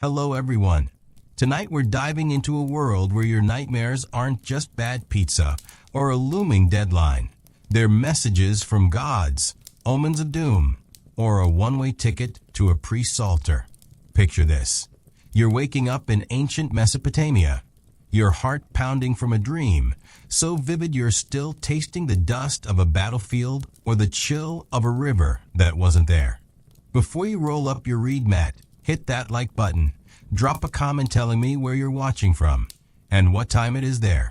Hello everyone. Tonight we're diving into a world where your nightmares aren't just bad pizza or a looming deadline. They're messages from gods, omens of doom, or a one-way ticket to a priest's altar. Picture this. You're waking up in ancient Mesopotamia, your heart pounding from a dream, so vivid you're still tasting the dust of a battlefield or the chill of a river that wasn't there. Before you roll up your read mat, hit that like button, drop a comment telling me where you're watching from, and what time it is there.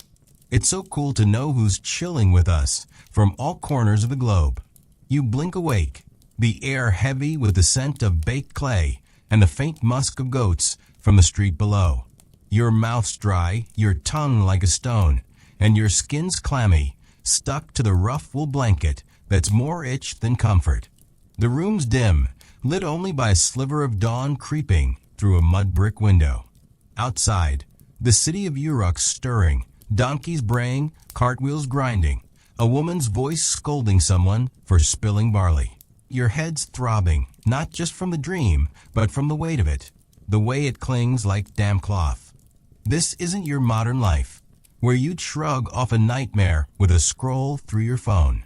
It's so cool to know who's chilling with us from all corners of the globe. You blink awake, the air heavy with the scent of baked clay and the faint musk of goats from the street below. Your mouth's dry, your tongue like a stone, and your skin's clammy, stuck to the rough wool blanket that's more itch than comfort. The room's dim, lit only by a sliver of dawn creeping through a mud brick window. Outside, the city of Uruk's stirring, donkeys braying, cartwheels grinding, a woman's voice scolding someone for spilling barley. Your head's throbbing, not just from the dream, but from the weight of it, the way it clings like damp cloth. This isn't your modern life, where you'd shrug off a nightmare with a scroll through your phone.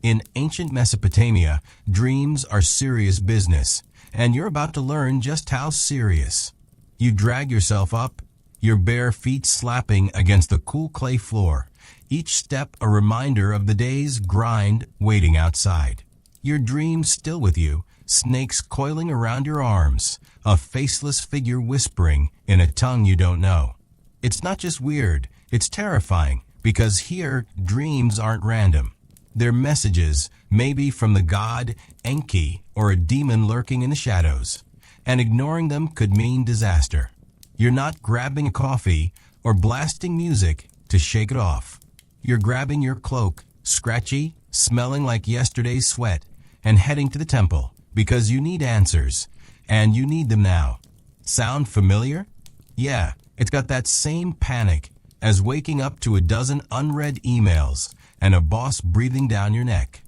In ancient Mesopotamia, dreams are serious business, and you're about to learn just how serious. You drag yourself up, your bare feet slapping against the cool clay floor, each step a reminder of the day's grind waiting outside. Your dreams still with you, snakes coiling around your arms, a faceless figure whispering in a tongue you don't know. It's not just weird, it's terrifying, because here, dreams aren't random. They're messages, maybe from the god Enki or a demon lurking in the shadows, and ignoring them could mean disaster. You're not grabbing a coffee or blasting music to shake it off. You're grabbing your cloak, scratchy, smelling like yesterday's sweat, and heading to the temple because you need answers, and you need them now. Sound familiar? Yeah, it's got that same panic as waking up to a dozen unread emails and a boss breathing down your neck.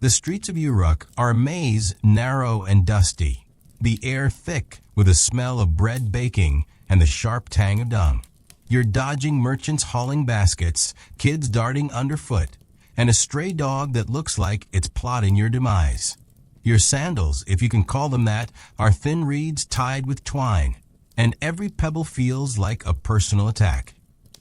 The streets of Uruk are a maze, narrow and dusty, the air thick with a smell of bread baking and the sharp tang of dung. You're dodging merchants hauling baskets, kids darting underfoot, and a stray dog that looks like it's plotting your demise. Your sandals, if you can call them that, are thin reeds tied with twine, and every pebble feels like a personal attack.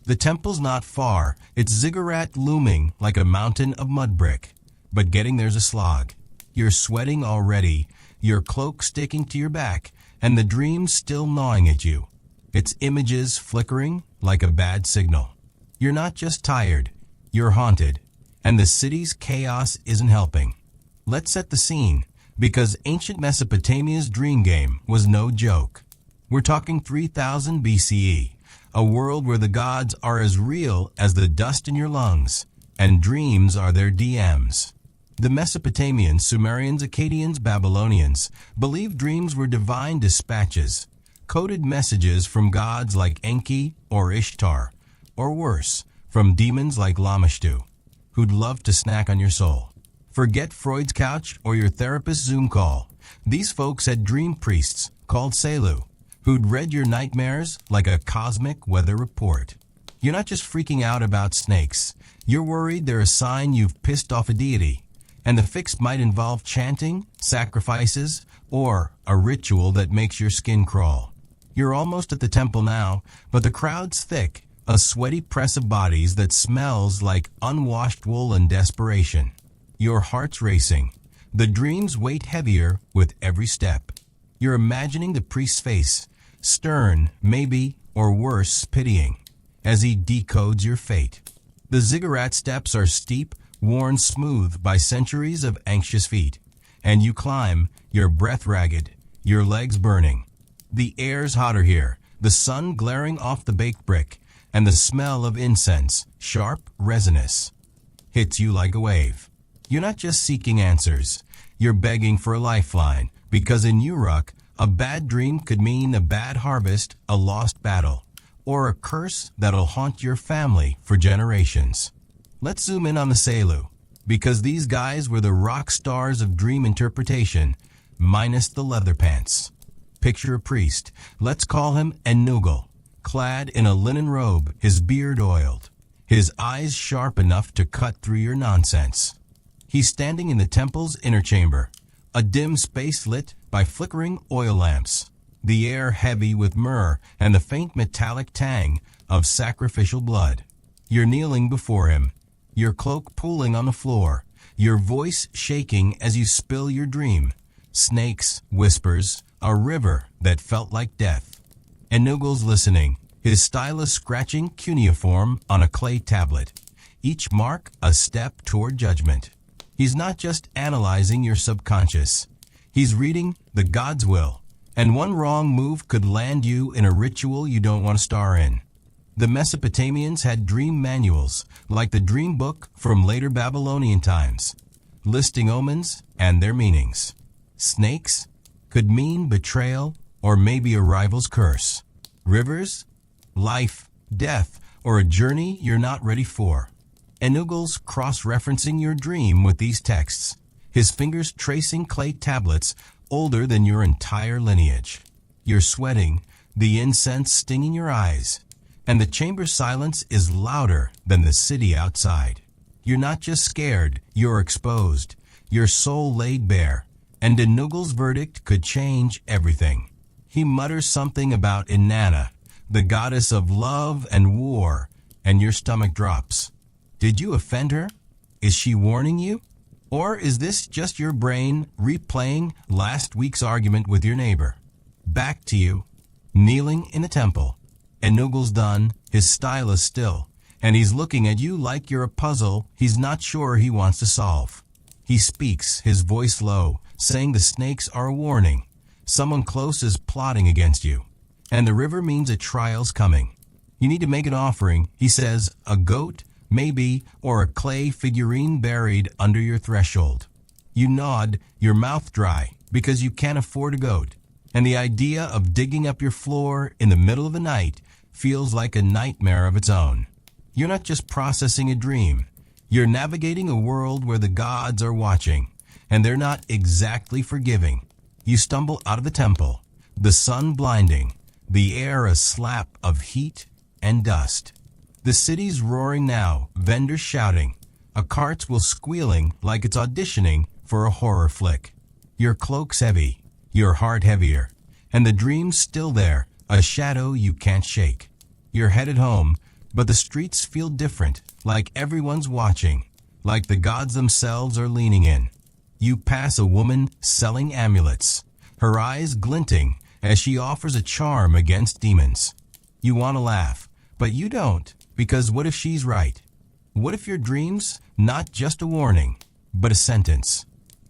The temple's not far, its ziggurat looming like a mountain of mud brick, but getting there's a slog. You're sweating already, your cloak sticking to your back, and the dream still gnawing at you, its images flickering like a bad signal. You're not just tired, you're haunted, and the city's chaos isn't helping. Let's set the scene, because ancient Mesopotamia's dream game was no joke. We're talking 3000 BCE, a world where the gods are as real as the dust in your lungs, and dreams are their DMs. The Mesopotamians, Sumerians, Akkadians, Babylonians believed dreams were divine dispatches, coded messages from gods like Enki or Ishtar, or worse, from demons like Lamashtu, who'd love to snack on your soul. Forget Freud's couch or your therapist's Zoom call. These folks had dream priests called Selu, who'd read your nightmares like a cosmic weather report. You're not just freaking out about snakes. You're worried they're a sign you've pissed off a deity, and the fix might involve chanting, sacrifices, or a ritual that makes your skin crawl. You're almost at the temple now, but the crowd's thick, a sweaty press of bodies that smells like unwashed wool and desperation. Your heart's racing. The dreams weight heavier with every step. You're imagining the priest's face, stern, maybe, or worse, pitying, as he decodes your fate. The ziggurat steps are steep, worn smooth by centuries of anxious feet, and you climb, your breath ragged, your legs burning. The air's hotter here, the sun glaring off the baked brick, and the smell of incense, sharp, resinous, hits you like a wave. You're not just seeking answers, you're begging for a lifeline, because in Uruk, a bad dream could mean a bad harvest, a lost battle, or a curse that'll haunt your family for generations. Let's zoom in on the Selu, because these guys were the rock stars of dream interpretation, minus the leather pants. Picture a priest. Let's call him Ennugal, clad in a linen robe, his beard oiled, his eyes sharp enough to cut through your nonsense. He's standing in the temple's inner chamber, a dim space lit by flickering oil lamps, the air heavy with myrrh and the faint metallic tang of sacrificial blood. You're kneeling before him, your cloak pooling on the floor, your voice shaking as you spill your dream. Snakes, whispers, a river that felt like death. Ennugal's listening, his stylus scratching cuneiform on a clay tablet, each mark a step toward judgment. He's not just analyzing your subconscious. He's reading the God's will, and one wrong move could land you in a ritual you don't want to star in. The Mesopotamians had dream manuals, like the dream book from later Babylonian times, listing omens and their meanings. Snakes could mean betrayal or maybe a rival's curse. Rivers, life, death, or a journey you're not ready for. Ennugal's cross-referencing your dream with these texts, his fingers tracing clay tablets older than your entire lineage. You're sweating, the incense stinging your eyes, and the chamber silence is louder than the city outside. You're not just scared, you're exposed, your soul laid bare, and Ennugal's verdict could change everything. He mutters something about Inanna, the goddess of love and war, and your stomach drops. Did you offend her? Is she warning you? Or is this just your brain replaying last week's argument with your neighbor? Back to you, kneeling in a temple. Ennugal's done, his stylus still, and he's looking at you like you're a puzzle he's not sure he wants to solve. He speaks, his voice low, saying the snakes are a warning. Someone close is plotting against you, and the river means a trial's coming. You need to make an offering, he says, a goat, maybe, or a clay figurine buried under your threshold. You nod, your mouth dry, because you can't afford a goat, and the idea of digging up your floor in the middle of the night feels like a nightmare of its own. You're not just processing a dream. You're navigating a world where the gods are watching, and they're not exactly forgiving. You stumble out of the temple, the sun blinding, the air a slap of heat and dust. The city's roaring now, vendors shouting, a cart's wheel squealing like it's auditioning for a horror flick. Your cloak's heavy, your heart heavier, and the dream's still there, a shadow you can't shake. You're headed home, but the streets feel different, like everyone's watching, like the gods themselves are leaning in. You pass a woman selling amulets, her eyes glinting as she offers a charm against demons. You want to laugh, but you don't, because what if she's right? What if your dream's not just a warning, but a sentence?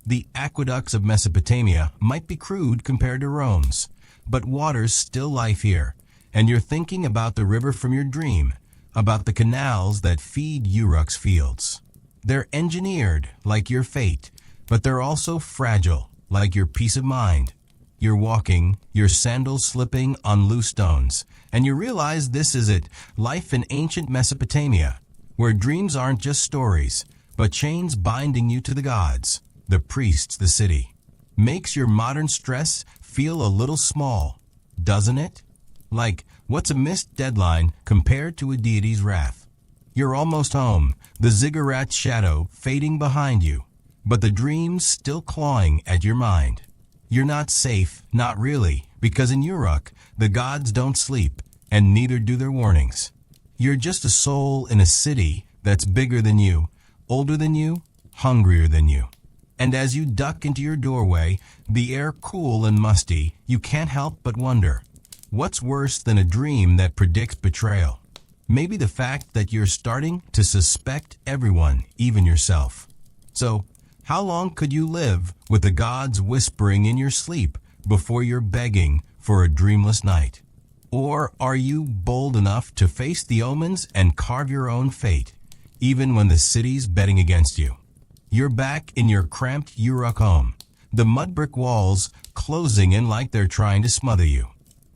The aqueducts of Mesopotamia might be crude compared to Rome's, but water's still life here, and you're thinking about the river from your dream, about the canals that feed Uruk's fields. They're engineered like your fate, but they're also fragile like your peace of mind. You're walking, your sandals slipping on loose stones, and you realize this is it, life in ancient Mesopotamia, where dreams aren't just stories, but chains binding you to the gods, the priests, the city. Makes your modern stress feel a little small, doesn't it? Like, what's a missed deadline compared to a deity's wrath? You're almost home, the ziggurat shadow fading behind you, but the dream's still clawing at your mind. You're not safe, not really, because in Uruk, the gods don't sleep, and neither do their warnings. You're just a soul in a city that's bigger than you, older than you, hungrier than you. And as you duck into your doorway, the air cool and musty, you can't help but wonder, what's worse than a dream that predicts betrayal? Maybe the fact that you're starting to suspect everyone, even yourself. So, how long could you live with the gods whispering in your sleep before you're begging for a dreamless night? Or are you bold enough to face the omens and carve your own fate, even when the city's betting against you? You're back in your cramped Uruk home, the mud brick walls closing in like they're trying to smother you.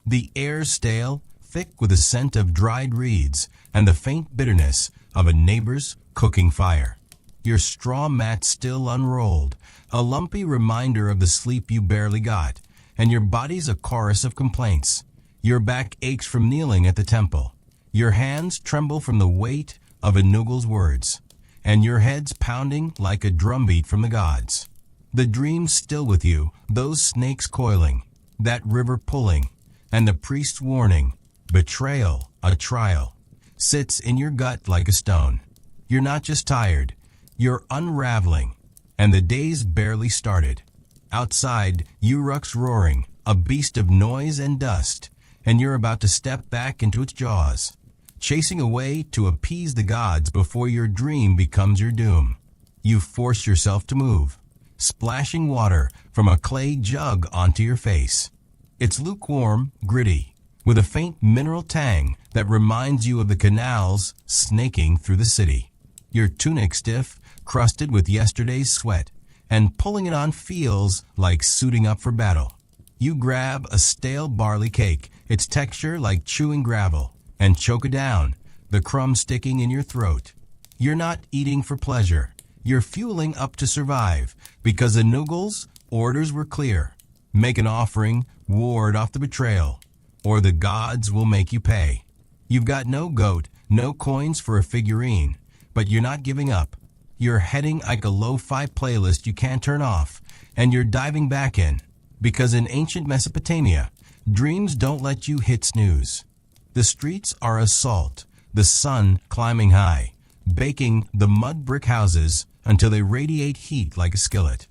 The air's stale, thick with the scent of dried reeds and the faint bitterness of a neighbor's cooking fire. Your straw mat still unrolled, a lumpy reminder of the sleep you barely got, and your body's a chorus of complaints. Your back aches from kneeling at the temple. Your hands tremble from the weight of Enugel's words, and your head's pounding like a drumbeat from the gods. The dream's still with you, those snakes coiling, that river pulling, and the priest's warning, betrayal, a trial, sits in your gut like a stone. You're not just tired, you're unraveling, and the day's barely started. Outside, Uruk's roaring, a beast of noise and dust, and you're about to step back into its jaws, chasing away to appease the gods before your dream becomes your doom. You force yourself to move, splashing water from a clay jug onto your face. It's lukewarm, gritty, with a faint mineral tang that reminds you of the canals snaking through the city. Your tunic stiff, crusted with yesterday's sweat, and pulling it on feels like suiting up for battle. You grab a stale barley cake, its texture like chewing gravel, and choke it down, the crumb sticking in your throat. You're not eating for pleasure. You're fueling up to survive, because Enugel's orders were clear. Make an offering, ward off the betrayal, or the gods will make you pay. You've got no goat, no coins for a figurine, but you're not giving up. You're heading like a lo-fi playlist you can't turn off, and you're diving back in, because in ancient Mesopotamia, dreams don't let you hit snooze. The streets are assault, the sun climbing high, baking the mud brick houses until they radiate heat like a skillet.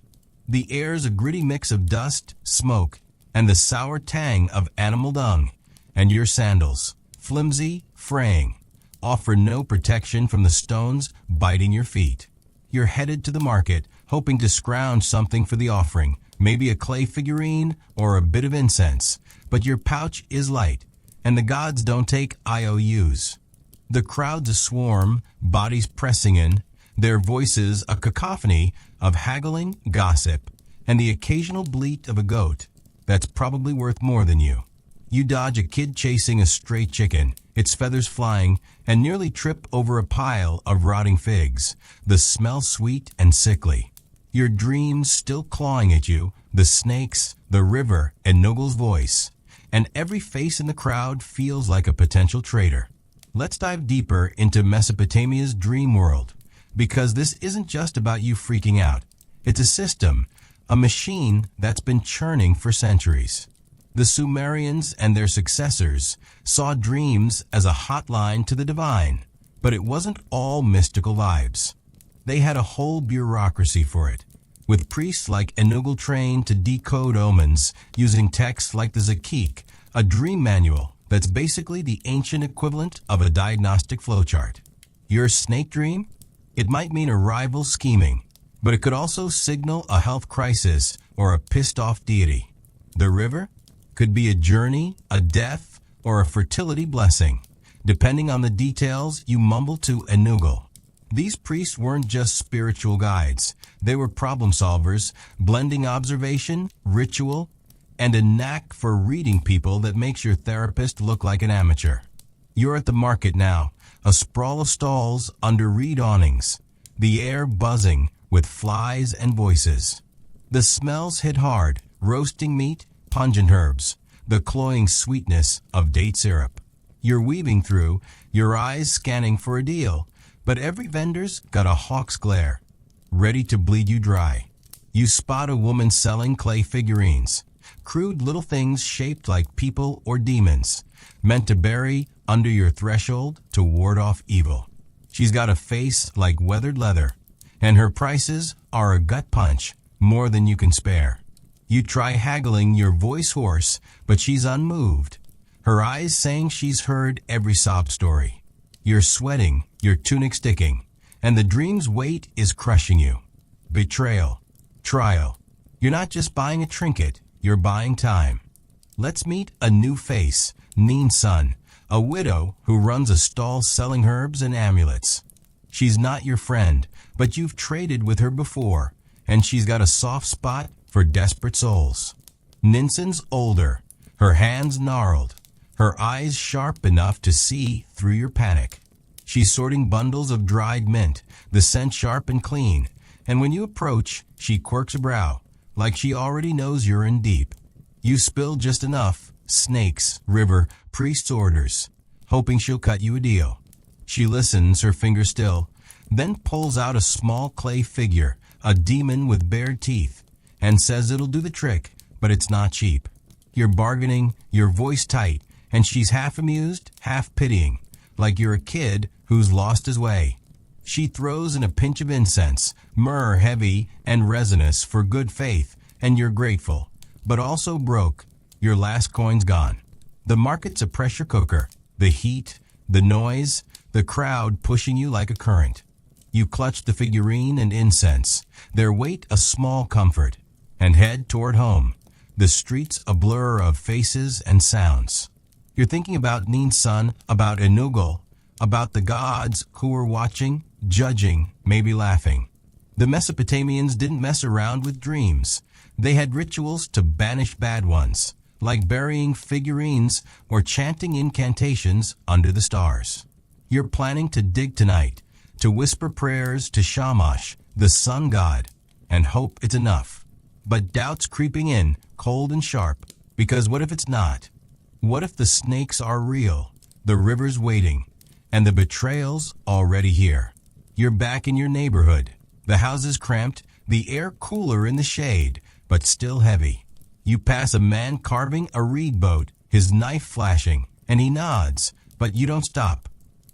The air's a gritty mix of dust, smoke, and the sour tang of animal dung, and your sandals, flimsy, fraying, offer no protection from the stones biting your feet. You're headed to the market, hoping to scrounge something for the offering, maybe a clay figurine or a bit of incense, but your pouch is light, and the gods don't take IOUs. The crowd's a swarm, bodies pressing in, their voices a cacophony of haggling gossip, and the occasional bleat of a goat that's probably worth more than you. You dodge a kid chasing a stray chicken, its feathers flying, and nearly trip over a pile of rotting figs, the smell sweet and sickly. Your dreams still clawing at you, the snakes, the river, and Enugel's voice, and every face in the crowd feels like a potential traitor. Let's dive deeper into Mesopotamia's dream world, because this isn't just about you freaking out. It's a system, a machine that's been churning for centuries. The Sumerians and their successors saw dreams as a hotline to the divine, but it wasn't all mystical vibes. They had a whole bureaucracy for it, with priests like Enugel trained to decode omens using texts like the Zakik, a dream manual that's basically the ancient equivalent of a diagnostic flowchart. Your snake dream? It might mean a rival scheming, but it could also signal a health crisis or a pissed-off deity. The river could be a journey, a death, or a fertility blessing, depending on the details you mumble to Enugel. These priests weren't just spiritual guides. They were problem solvers, blending observation, ritual, and a knack for reading people that makes your therapist look like an amateur. You're at the market now, a sprawl of stalls under reed awnings, the air buzzing with flies and voices. The smells hit hard, roasting meat, pungent herbs, the cloying sweetness of date syrup. You're weaving through, your eyes scanning for a deal, but every vendor's got a hawk's glare, ready to bleed you dry. You spot a woman selling clay figurines, crude little things shaped like people or demons, meant to bury under your threshold to ward off evil. She's got a face like weathered leather, and her prices are a gut punch, more than you can spare. You try haggling, your voice hoarse, but she's unmoved, her eyes saying she's heard every sob story. You're sweating, your tunic sticking, and the dream's weight is crushing you. Betrayal. Trial. You're not just buying a trinket, you're buying time. Let's meet a new face, Neen Sun, a widow who runs a stall selling herbs and amulets. She's not your friend, but you've traded with her before, and she's got a soft spot for desperate souls. Ninsen's older, her hands gnarled, her eyes sharp enough to see through your panic. She's sorting bundles of dried mint, the scent sharp and clean, and when you approach, she quirks a brow, like she already knows you're in deep. You spill just enough, snakes, river, priest's orders, hoping she'll cut you a deal. She listens, her finger still, then pulls out a small clay figure, a demon with bared teeth, and says it'll do the trick, but it's not cheap. You're bargaining, your voice tight, and she's half amused, half pitying, like you're a kid who's lost his way. She throws in a pinch of incense, myrrh heavy and resinous for good faith, and you're grateful, but also broke. Your last coin's gone. The market's a pressure cooker. The heat, the noise, the crowd pushing you like a current. You clutch the figurine and incense, their weight a small comfort, and head toward home, the streets a blur of faces and sounds. You're thinking about Nin's son, about Enugal, about the gods who were watching, judging, maybe laughing. The Mesopotamians didn't mess around with dreams. They had rituals to banish bad ones, like burying figurines or chanting incantations under the stars. You're planning to dig tonight, to whisper prayers to Shamash, the sun god, and hope it's enough. But doubt's creeping in, cold and sharp, because what if it's not? What if the snakes are real, the river's waiting, and the betrayal's already here? You're back in your neighborhood. The house is cramped, the air cooler in the shade, but still heavy. You pass a man carving a reed boat, his knife flashing, and he nods, but you don't stop.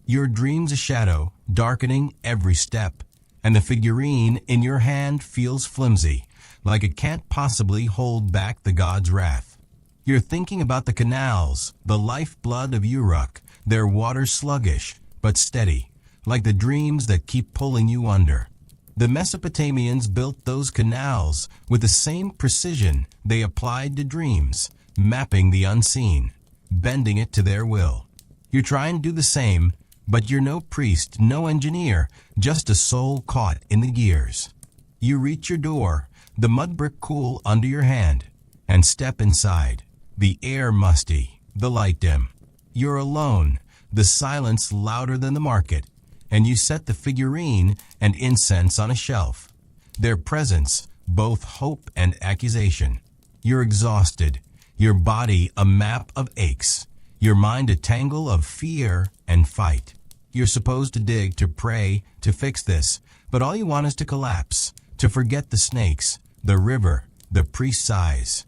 Your dream's a shadow, darkening every step, and the figurine in your hand feels flimsy, like it can't possibly hold back the god's wrath. You're thinking about the canals, the lifeblood of Uruk, their water sluggish, but steady, like the dreams that keep pulling you under. The Mesopotamians built those canals with the same precision they applied to dreams, mapping the unseen, bending it to their will. You're trying to do the same, but you're no priest, no engineer, just a soul caught in the gears. You reach your door, the mud brick cool under your hand, and step inside. The air musty, the light dim. You're alone, the silence louder than the market, and you set the figurine and incense on a shelf. Their presence, both hope and accusation. You're exhausted, your body a map of aches, your mind a tangle of fear and fight. You're supposed to dig, to pray, to fix this, but all you want is to collapse, to forget the snakes, the river, the priest's eyes.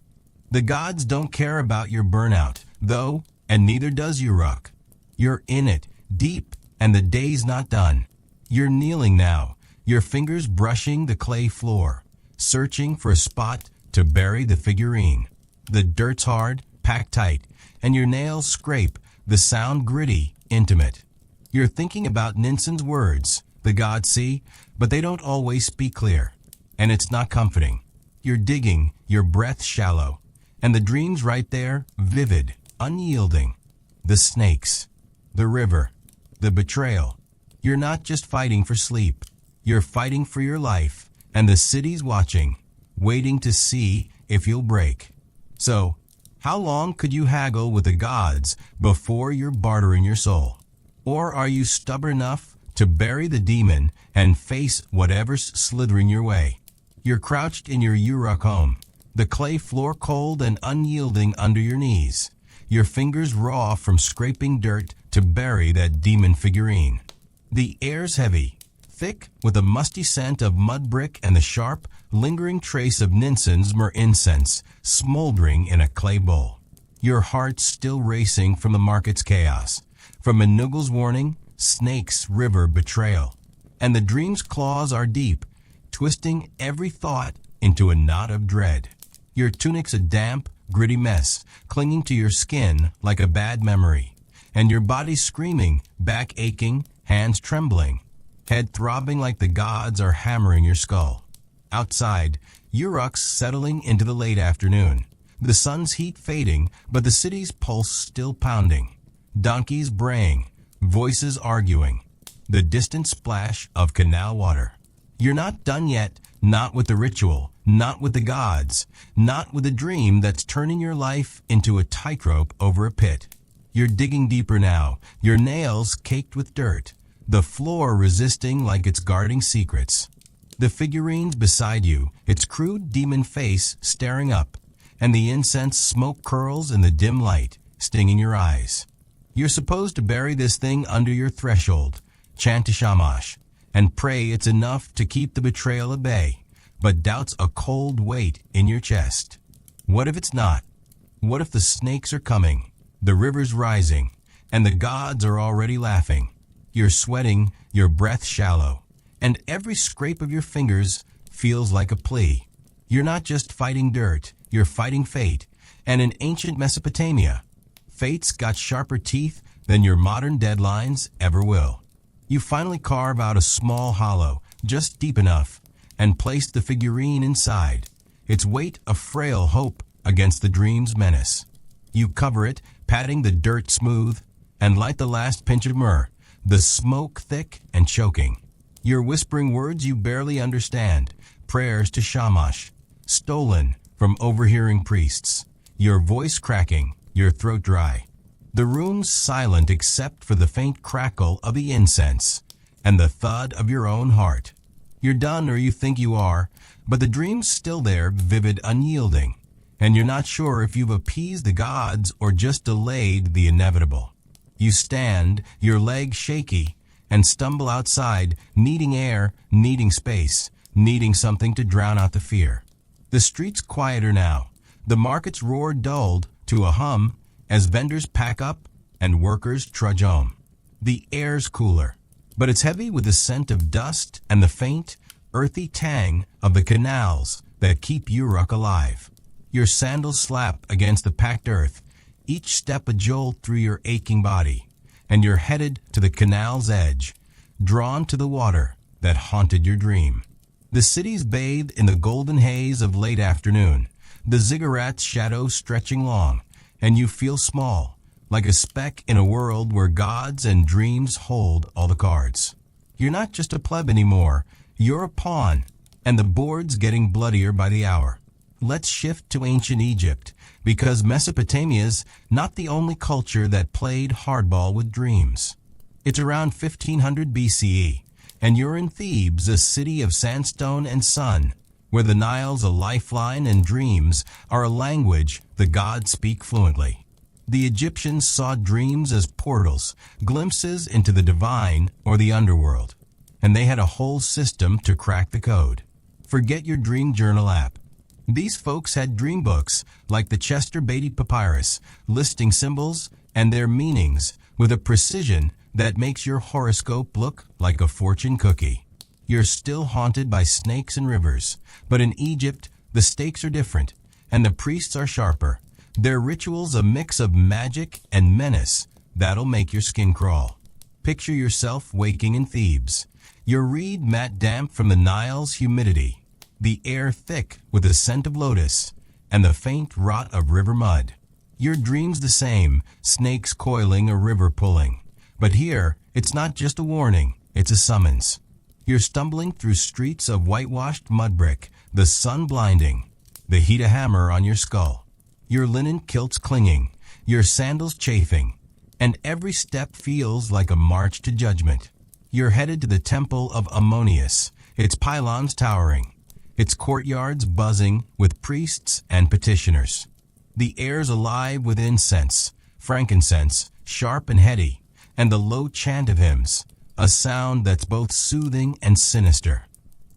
The gods don't care about your burnout, though, and neither does Uruk. You're in it, deep, and the day's not done. You're kneeling now, your fingers brushing the clay floor, searching for a spot to bury the figurine. The dirt's hard, packed tight, and your nails scrape, the sound gritty, intimate. You're thinking about Ninsen's words, the gods see, but they don't always speak clear, and it's not comforting. You're digging, your breath shallow, and the dream's right there, vivid, unyielding. The snakes, the river, the betrayal. You're not just fighting for sleep. You're fighting for your life, and the city's watching, waiting to see if you'll break. So, how long could you haggle with the gods before you're bartering your soul? Or are you stubborn enough to bury the demon and face whatever's slithering your way? You're crouched in your Uruk home, the clay floor cold and unyielding under your knees, your fingers raw from scraping dirt to bury that demon figurine. The air's heavy, thick with a musty scent of mud brick and the sharp, lingering trace of Ninsen's myrrh incense smoldering in a clay bowl. Your heart's still racing from the market's chaos, from Enugal's warning, snakes, river, betrayal. And the dream's claws are deep, twisting every thought into a knot of dread. Your tunic's a damp, gritty mess, clinging to your skin like a bad memory. And your body's screaming, back aching, hands trembling, head throbbing like the gods are hammering your skull. Outside, Uruk's settling into the late afternoon. The sun's heat fading, but the city's pulse still pounding. Donkeys braying, voices arguing, the distant splash of canal water. You're not done yet, not with the ritual, not with the gods, not with a dream that's turning your life into a tightrope over a pit. You're digging deeper now, your nails caked with dirt, the floor resisting like it's guarding secrets. The figurine's beside you, its crude demon face staring up, and the incense smoke curls in the dim light, stinging your eyes. You're supposed to bury this thing under your threshold, chant a shamash, and pray it's enough to keep the betrayal at bay, but doubt's a cold weight in your chest. What if it's not? What if the snakes are coming, the river's rising, and the gods are already laughing? You're sweating, your breath shallow, and every scrape of your fingers feels like a plea. You're not just fighting dirt, you're fighting fate, and in ancient Mesopotamia, fate's got sharper teeth than your modern deadlines ever will. You finally carve out a small hollow, just deep enough, and place the figurine inside, its weight a frail hope against the dream's menace. You cover it, patting the dirt smooth, and light the last pinch of myrrh, the smoke thick and choking. You're whispering words you barely understand, prayers to shamash, stolen from overhearing priests, your voice cracking, your throat dry. The room's silent except for the faint crackle of the incense and the thud of your own heart. You're done, or you think you are, but the dream's still there, vivid, unyielding, and you're not sure if you've appeased the gods or just delayed the inevitable. You stand, your legs shaky, and stumble outside, needing air, needing space, needing something to drown out the fear. The street's quieter now. The market's roar dulled to a hum as vendors pack up and workers trudge home. The air's cooler, but it's heavy with the scent of dust and the faint, earthy tang of the canals that keep Uruk alive. Your sandals slap against the packed earth, each step a jolt through your aching body, and you're headed to the canal's edge, drawn to the water that haunted your dream. The city's bathed in the golden haze of late afternoon, the ziggurat's shadow stretching long, and you feel small, like a speck in a world where gods and dreams hold all the cards. You're not just a pleb anymore, you're a pawn, and the board's getting bloodier by the hour. Let's shift to ancient Egypt, because Mesopotamia's not the only culture that played hardball with dreams. It's around 1500 BCE, and you're in Thebes, a city of sandstone and sun, where the Nile's a lifeline and dreams are a language the gods speak fluently. The Egyptians saw dreams as portals, glimpses into the divine or the underworld, and they had a whole system to crack the code. Forget your dream journal app. These folks had dream books like the Chester Beatty Papyrus, listing symbols and their meanings with a precision that makes your horoscope look like a fortune cookie. You're still haunted by snakes and rivers, but in Egypt, the stakes are different, and the priests are sharper. Their rituals a mix of magic and menace that'll make your skin crawl. Picture yourself waking in Thebes, your reed mat damp from the Nile's humidity, the air thick with the scent of lotus, and the faint rot of river mud. Your dream's the same, snakes coiling, a river pulling. But here, it's not just a warning, it's a summons. You're stumbling through streets of whitewashed mud brick, the sun blinding, the heat a hammer on your skull. Your linen kilts clinging, your sandals chafing, and every step feels like a march to judgment. You're headed to the temple of Ammonius, its pylons towering, its courtyards buzzing with priests and petitioners. The air's alive with incense, frankincense, sharp and heady, and the low chant of hymns, a sound that's both soothing and sinister.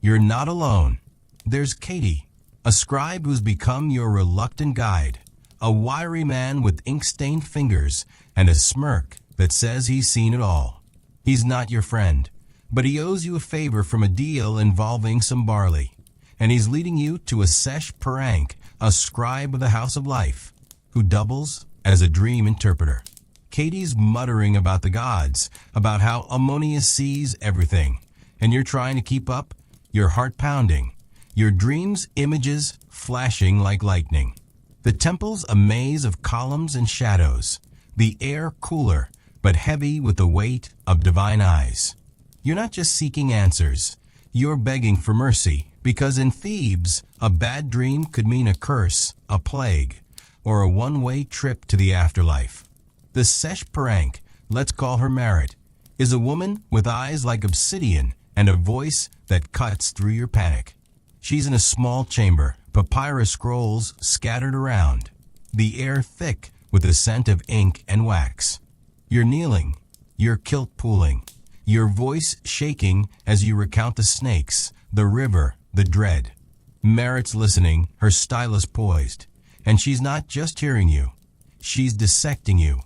You're not alone. There's Katie, a scribe who's become your reluctant guide, a wiry man with ink-stained fingers and a smirk that says he's seen it all. He's not your friend, but he owes you a favor from a deal involving some barley, and he's leading you to a sesh parank, a scribe of the House of Life, who doubles as a dream interpreter. Katie's muttering about the gods, about how Ammonius sees everything, and you're trying to keep up, your heart pounding, your dreams' images flashing like lightning. The temple's a maze of columns and shadows, the air cooler, but heavy with the weight of divine eyes. You're not just seeking answers, you're begging for mercy, because in Thebes, a bad dream could mean a curse, a plague, or a one-way trip to the afterlife. The Sesh Parank, let's call her Marit, is a woman with eyes like obsidian and a voice that cuts through your panic. She's in a small chamber, papyrus scrolls scattered around, the air thick with the scent of ink and wax. You're kneeling, your kilt pooling, your voice shaking as you recount the snakes, the river, the dread. Merritt's listening, her stylus poised, and she's not just hearing you. She's dissecting you,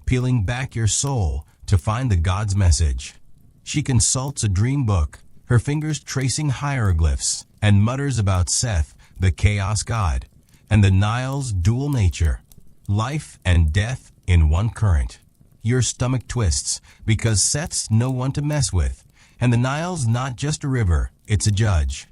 peeling back your soul to find the god's message. She consults a dream book, her fingers tracing hieroglyphs, and mutters about Seth, the chaos god, and the Nile's dual nature, life and death in one current. Your stomach twists because Seth's no one to mess with, and the Nile's not just a river, it's a judge.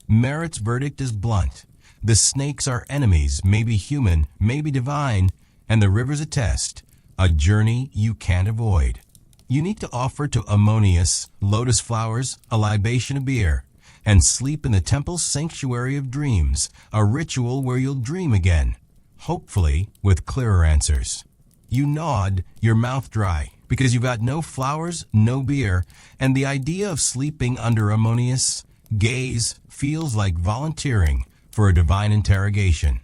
Merritt's verdict is blunt. The snakes are enemies, maybe human, maybe divine, and the river's a test, a journey you can't avoid. You need to offer to Ammonius lotus flowers, a libation of beer, and sleep in the temple's sanctuary of dreams, a ritual where you'll dream again, hopefully with clearer answers. You nod, your mouth dry, because you've got no flowers, no beer, and the idea of sleeping under Ammonius' gaze feels like volunteering for a divine interrogation.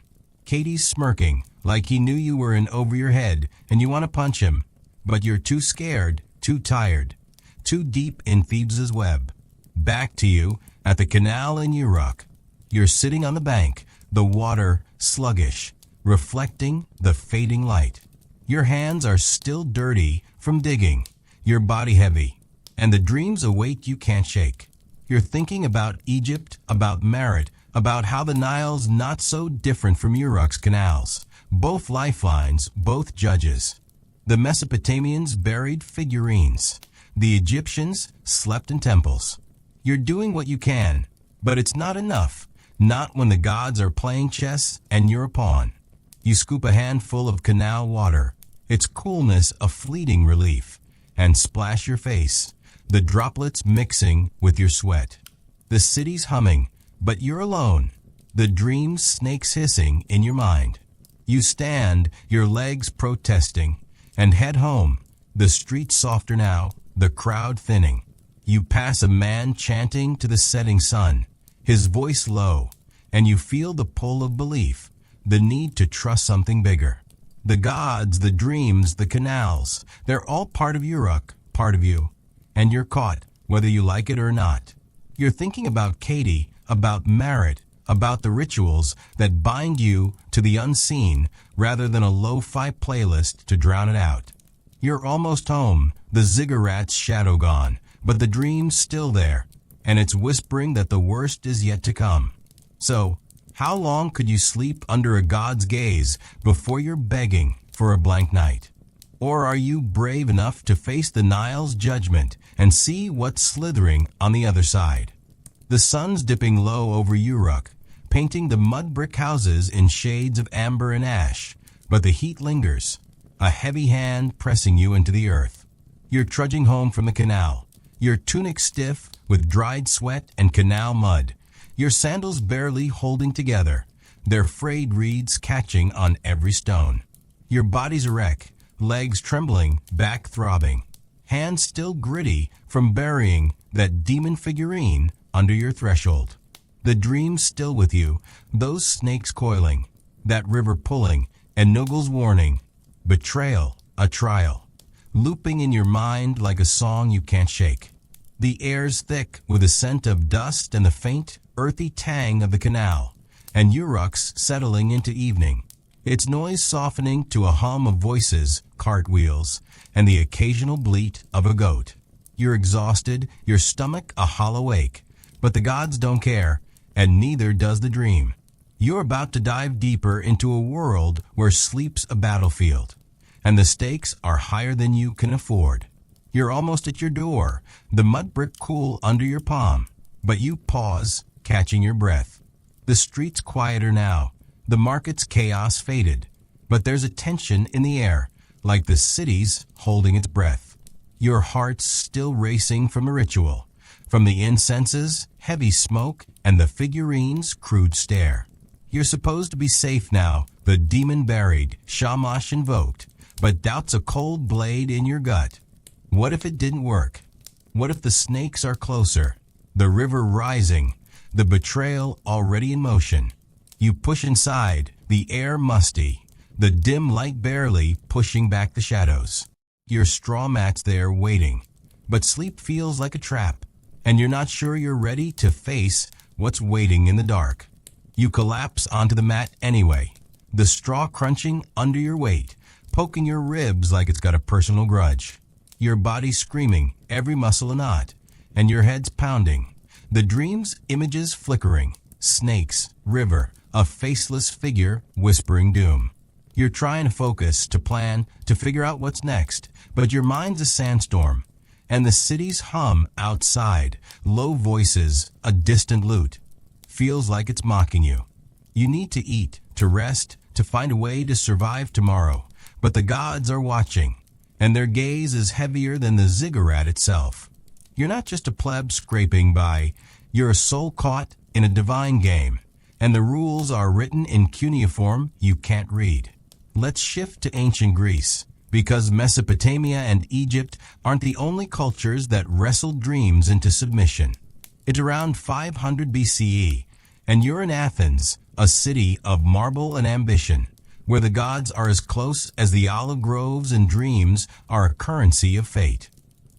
Katie's smirking, like he knew you were in over your head and you want to punch him, but you're too scared, too tired, too deep in Thebes' web. Back to you at the canal in Uruk. You're sitting on the bank, the water sluggish, reflecting the fading light. Your hands are still dirty from digging, your body heavy, and the dreams await you can't shake. You're thinking about Egypt, about Merritt, about how the Nile's not so different from Uruk's canals. Both lifelines, both judges. The Mesopotamians buried figurines. The Egyptians slept in temples. You're doing what you can, but it's not enough. Not when the gods are playing chess and you're a pawn. You scoop a handful of canal water, its coolness a fleeting relief, and splash your face, the droplets mixing with your sweat. The city's humming, but you're alone, the dream snakes hissing in your mind. You stand, your legs protesting, and head home, the streets softer now, the crowd thinning. You pass a man chanting to the setting sun, his voice low, and you feel the pull of belief, the need to trust something bigger. The gods, the dreams, the canals, they're all part of Uruk, part of you. And you're caught, whether you like it or not. You're thinking about Katie, about Merritt, about the rituals that bind you to the unseen rather than a lo-fi playlist to drown it out. You're almost home, the ziggurat's shadow gone, but the dream's still there, and it's whispering that the worst is yet to come. So, how long could you sleep under a god's gaze before you're begging for a blank night? Or are you brave enough to face the Nile's judgment and see what's slithering on the other side? The sun's dipping low over Uruk, painting the mud brick houses in shades of amber and ash, but the heat lingers, a heavy hand pressing you into the earth. You're trudging home from the canal, your tunic stiff with dried sweat and canal mud, your sandals barely holding together, their frayed reeds catching on every stone. Your body's a wreck, legs trembling, back throbbing, hands still gritty from burying that demon figurine under your threshold. The dream's still with you, those snakes coiling, that river pulling, and Nogle's warning, betrayal, a trial, looping in your mind like a song you can't shake. The air's thick with the scent of dust and the faint, earthy tang of the canal, and Uruk's settling into evening, its noise softening to a hum of voices, cartwheels, and the occasional bleat of a goat. You're exhausted, your stomach a hollow ache, but the gods don't care, and neither does the dream. You're about to dive deeper into a world where sleep's a battlefield, and the stakes are higher than you can afford. You're almost at your door, the mud brick cool under your palm, but you pause, catching your breath. The street's quieter now, the market's chaos faded, but there's a tension in the air, like the city's holding its breath. Your heart's still racing from a ritual, from the incenses, heavy smoke, and the figurines' crude stare. You're supposed to be safe now, the demon buried, Shamash invoked, but doubt's a cold blade in your gut. What if it didn't work? What if the snakes are closer, the river rising, the betrayal already in motion? You push inside, the air musty, the dim light barely pushing back the shadows. Your straw mat's there waiting, but sleep feels like a trap, and you're not sure you're ready to face what's waiting in the dark. You collapse onto the mat anyway, the straw crunching under your weight, poking your ribs like it's got a personal grudge. Your body screaming, every muscle a knot, and your head's pounding. The dream's images flickering, snakes, river, a faceless figure whispering doom. You're trying to focus, to plan, to figure out what's next, but your mind's a sandstorm, and the city's hum outside, low voices, a distant lute, feels like it's mocking you. You need to eat, to rest, to find a way to survive tomorrow, but the gods are watching, and their gaze is heavier than the ziggurat itself. You're not just a pleb scraping by, you're a soul caught in a divine game, and the rules are written in cuneiform you can't read. Let's shift to ancient Greece, because Mesopotamia and Egypt aren't the only cultures that wrestled dreams into submission. It's around 500 BCE, and you're in Athens, a city of marble and ambition, where the gods are as close as the olive groves and dreams are a currency of fate.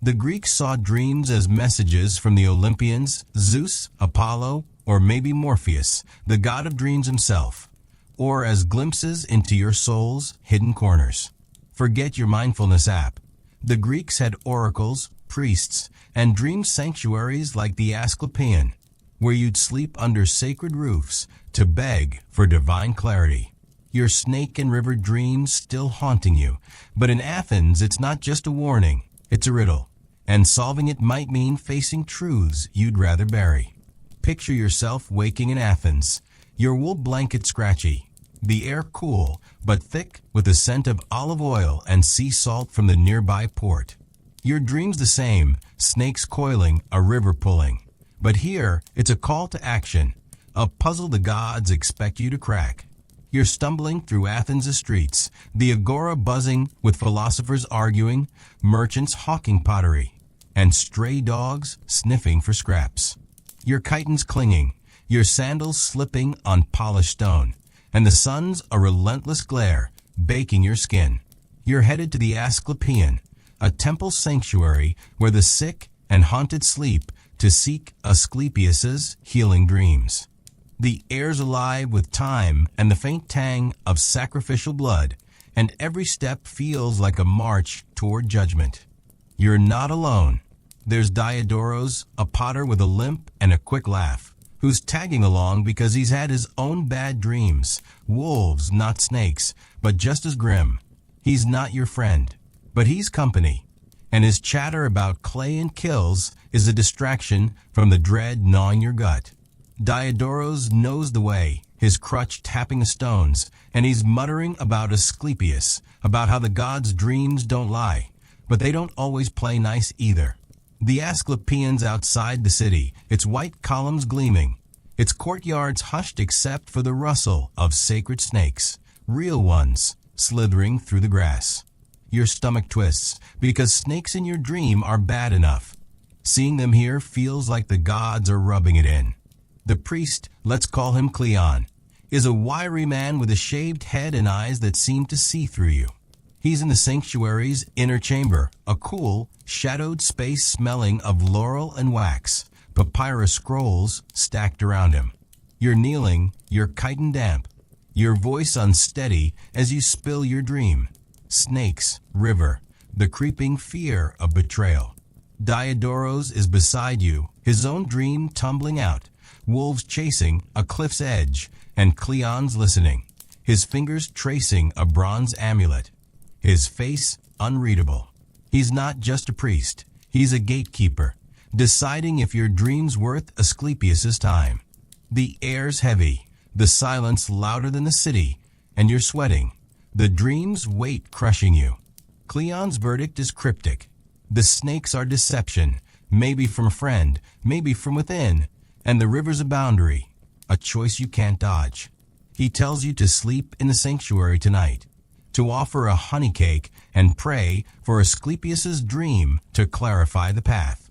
The Greeks saw dreams as messages from the Olympians, Zeus, Apollo, or maybe Morpheus, the god of dreams himself, or as glimpses into your soul's hidden corners. Forget your mindfulness app. The Greeks had oracles, priests, and dream sanctuaries like the Asclepieion, where you'd sleep under sacred roofs to beg for divine clarity. Your snake and river dreams still haunting you, but in Athens it's not just a warning, it's a riddle. And solving it might mean facing truths you'd rather bury. Picture yourself waking in Athens, your wool blanket scratchy, the air cool but thick with the scent of olive oil and sea salt from the nearby port. Your dream's the same, snakes coiling, a river pulling. But here, it's a call to action, a puzzle the gods expect you to crack. You're stumbling through Athens' streets, the agora buzzing with philosophers arguing, merchants hawking pottery, and stray dogs sniffing for scraps. Your chitin's clinging, your sandals slipping on polished stone, and the sun's a relentless glare, baking your skin. You're headed to the Asclepieion, a temple sanctuary where the sick and haunted sleep to seek Asclepius's healing dreams. The air's alive with time and the faint tang of sacrificial blood, and every step feels like a march toward judgment. You're not alone. There's Diodoros, a potter with a limp and a quick laugh, who's tagging along because he's had his own bad dreams. Wolves, not snakes, but just as grim. He's not your friend, but he's company, and his chatter about clay and kills is a distraction from the dread gnawing your gut. Diodoros knows the way, his crutch tapping the stones, and he's muttering about Asclepius, about how the gods' dreams don't lie, but they don't always play nice either. The Asclepieions outside the city, its white columns gleaming, its courtyards hushed except for the rustle of sacred snakes, real ones, slithering through the grass. Your stomach twists, because snakes in your dream are bad enough. Seeing them here feels like the gods are rubbing it in. The priest, let's call him Cleon, is a wiry man with a shaved head and eyes that seem to see through you. He's in the sanctuary's inner chamber, a cool, shadowed space smelling of laurel and wax, papyrus scrolls stacked around him. You're kneeling, your chitin damp, your voice unsteady as you spill your dream. Snakes, river, the creeping fear of betrayal. Diodoros is beside you, his own dream tumbling out, wolves chasing a cliff's edge, and Cleon's listening, his fingers tracing a bronze amulet. His face unreadable. He's not just a priest. He's a gatekeeper, deciding if your dream's worth Asclepius's time. The air's heavy, the silence louder than the city, and you're sweating, the dream's weight crushing you. Cleon's verdict is cryptic. The snakes are deception, maybe from a friend, maybe from within, and the river's a boundary, a choice you can't dodge. He tells you to sleep in the sanctuary tonight, to offer a honey cake and pray for Asclepius's dream to clarify the path.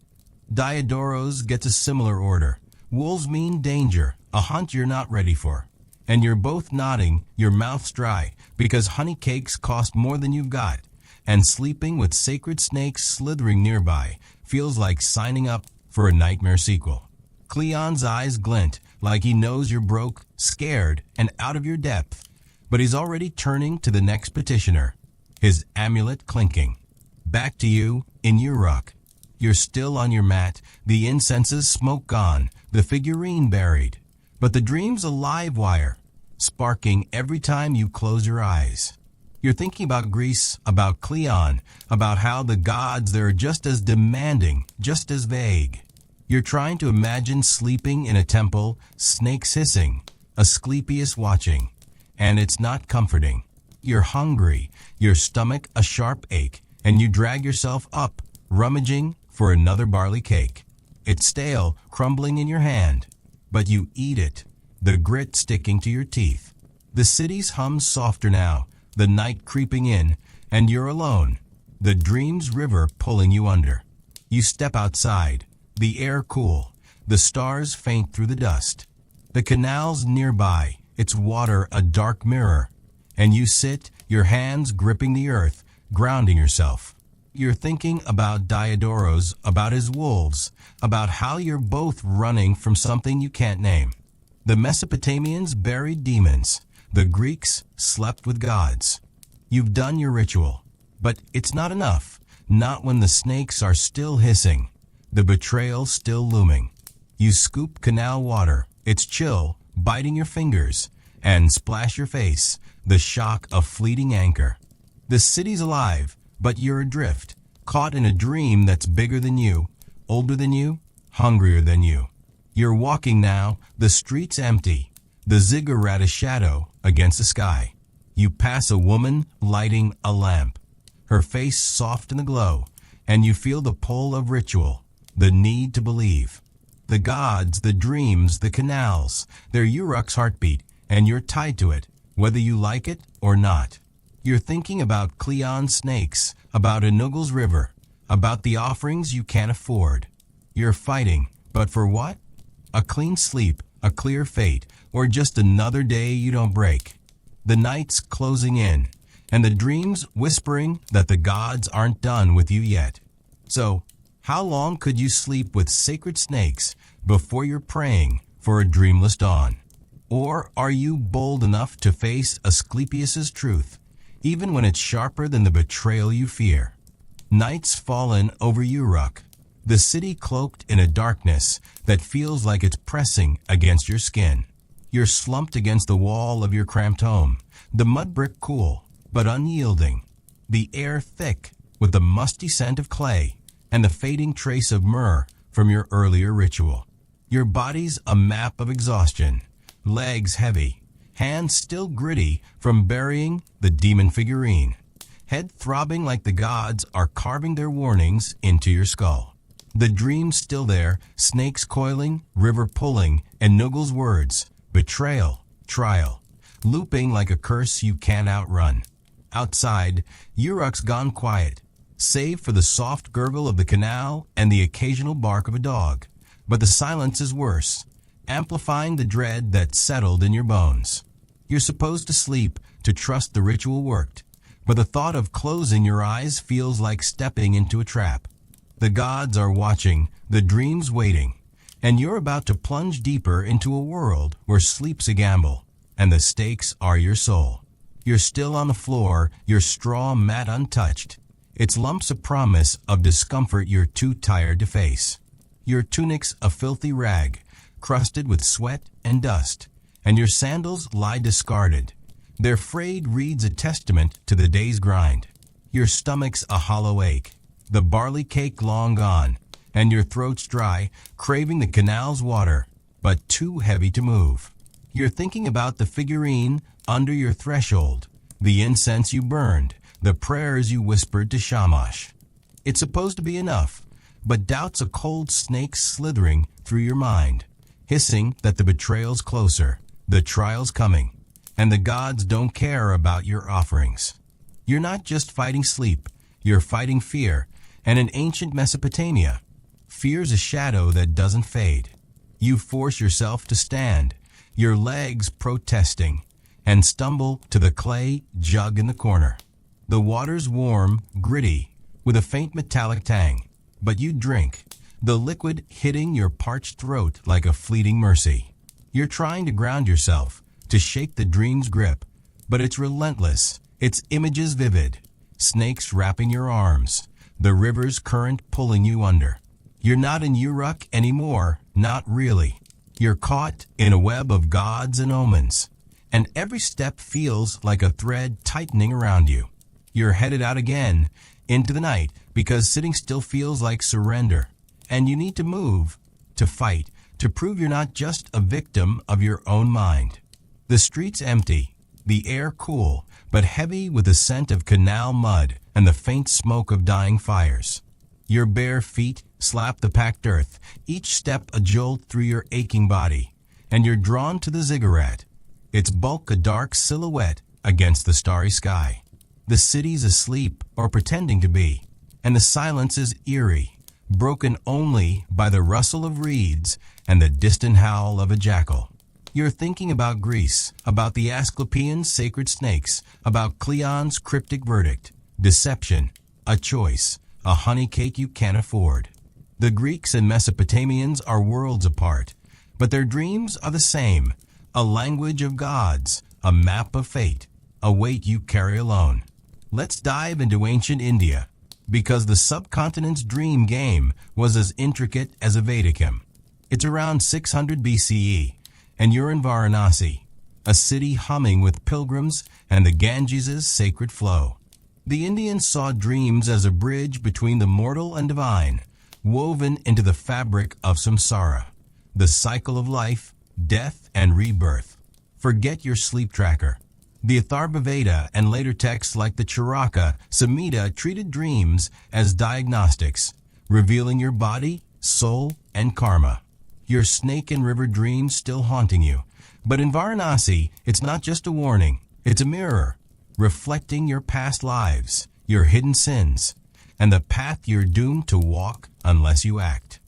Diodoros gets a similar order. Wolves mean danger, a hunt you're not ready for. and you're both nodding, your mouths dry, because honey cakes cost more than you've got, and sleeping with sacred snakes slithering nearby feels like signing up for a nightmare sequel. Cleon's eyes glint like he knows you're broke, scared, and out of your depth, but he's already turning to the next petitioner, his amulet clinking. Back to you, in your ruck. You're still on your mat, the incense's smoke gone, the figurine buried, but the dream's a live wire, sparking every time you close your eyes. You're thinking about Greece, about Cleon, about how the gods there are just as demanding, just as vague. You're trying to imagine sleeping in a temple, snakes hissing, Asclepius watching, and it's not comforting. You're hungry, your stomach a sharp ache, and you drag yourself up, rummaging for another barley cake. It's stale, crumbling in your hand, but you eat it, the grit sticking to your teeth. The city's hums softer now, the night creeping in, and you're alone, the dream's river pulling you under. You step outside, the air cool, the stars faint through the dust. The canal's nearby, its water a dark mirror, and you sit, your hands gripping the earth, grounding yourself. You're thinking about Diodoros, about his wolves, about how you're both running from something you can't name. The Mesopotamians buried demons. The Greeks slept with gods. You've done your ritual, but it's not enough, not when the snakes are still hissing, the betrayal still looming. You scoop canal water, it's chill, biting your fingers, and splash your face, the shock of fleeting anchor. The city's alive, but you're adrift, caught in a dream that's bigger than you, older than you, hungrier than you. You're walking now, the street's empty, the ziggurat a shadow against the sky. You pass a woman lighting a lamp, her face soft in the glow, and you feel the pull of ritual, the need to believe. The gods, the dreams, the canals, they're Uruk's heartbeat, and you're tied to it, whether you like it or not. You're thinking about Cleon's snakes, about Enugle's river, about the offerings you can't afford. You're fighting, but for what? A clean sleep, a clear fate, or just another day you don't break. The night's closing in, and the dream's whispering that the gods aren't done with you yet. So, how long could you sleep with sacred snakes before you're praying for a dreamless dawn? Or are you bold enough to face Asclepius's truth, even when it's sharper than the betrayal you fear? Night's fallen over Uruk, the city cloaked in a darkness that feels like it's pressing against your skin. You're slumped against the wall of your cramped home, the mud brick cool, but unyielding, the air thick with the musty scent of clay and the fading trace of myrrh from your earlier ritual. Your body's a map of exhaustion, legs heavy, hands still gritty from burying the demon figurine, head throbbing like the gods are carving their warnings into your skull. The dream's still there, snakes coiling, river pulling, and Nugle's words, betrayal, trial, looping like a curse you can't outrun. Outside, Uruk's gone quiet, save for the soft gurgle of the canal and the occasional bark of a dog. But the silence is worse, amplifying the dread that settled in your bones. You're supposed to sleep, to trust the ritual worked, but the thought of closing your eyes feels like stepping into a trap. The gods are watching, the dream's waiting, and you're about to plunge deeper into a world where sleep's a gamble, and the stakes are your soul. You're still on the floor, your straw mat untouched. Its lumps a promise of discomfort you're too tired to face. Your tunic's a filthy rag, crusted with sweat and dust, and your sandals lie discarded. Their frayed reeds a testament to the day's grind. Your stomach's a hollow ache, the barley cake long gone, and your throat's dry, craving the canal's water, but too heavy to move. You're thinking about the figurine under your threshold, the incense you burned, the prayers you whispered to Shamash. It's supposed to be enough, but doubt's a cold snake slithering through your mind, hissing that the betrayal's closer, the trial's coming, and the gods don't care about your offerings. You're not just fighting sleep, you're fighting fear, and in ancient Mesopotamia, fear's a shadow that doesn't fade. You force yourself to stand, your legs protesting, and stumble to the clay jug in the corner. The water's warm, gritty, with a faint metallic tang, but you drink, the liquid hitting your parched throat like a fleeting mercy. You're trying to ground yourself, to shake the dream's grip, but it's relentless, its images vivid. Snakes wrapping your arms, the river's current pulling you under. You're not in Uruk anymore, not really. You're caught in a web of gods and omens, and every step feels like a thread tightening around you. You're headed out again, into the night, because sitting still feels like surrender, and you need to move, to fight, to prove you're not just a victim of your own mind. The street's empty, the air cool, but heavy with the scent of canal mud and the faint smoke of dying fires. Your bare feet slap the packed earth, each step a jolt through your aching body, and you're drawn to the ziggurat, its bulk a dark silhouette against the starry sky. The city's asleep, or pretending to be, and the silence is eerie, broken only by the rustle of reeds and the distant howl of a jackal. You're thinking about Greece, about the Asclepian sacred snakes, about Cleon's cryptic verdict, deception, a choice, a honey cake you can't afford. The Greeks and Mesopotamians are worlds apart, but their dreams are the same, a language of gods, a map of fate, a weight you carry alone. Let's dive into ancient India, because the subcontinent's dream game was as intricate as a Vedicum. It's around 600 BCE, and you're in Varanasi, a city humming with pilgrims and the Ganges' sacred flow. The Indians saw dreams as a bridge between the mortal and divine, woven into the fabric of samsara, the cycle of life, death, and rebirth. Forget your sleep tracker. The Atharva Veda and later texts like the Charaka Samhita treated dreams as diagnostics, revealing your body, soul, and karma. Your snake and river dreams still haunting you. But in Varanasi, it's not just a warning, it's a mirror, reflecting your past lives, your hidden sins, and the path you're doomed to walk unless you act.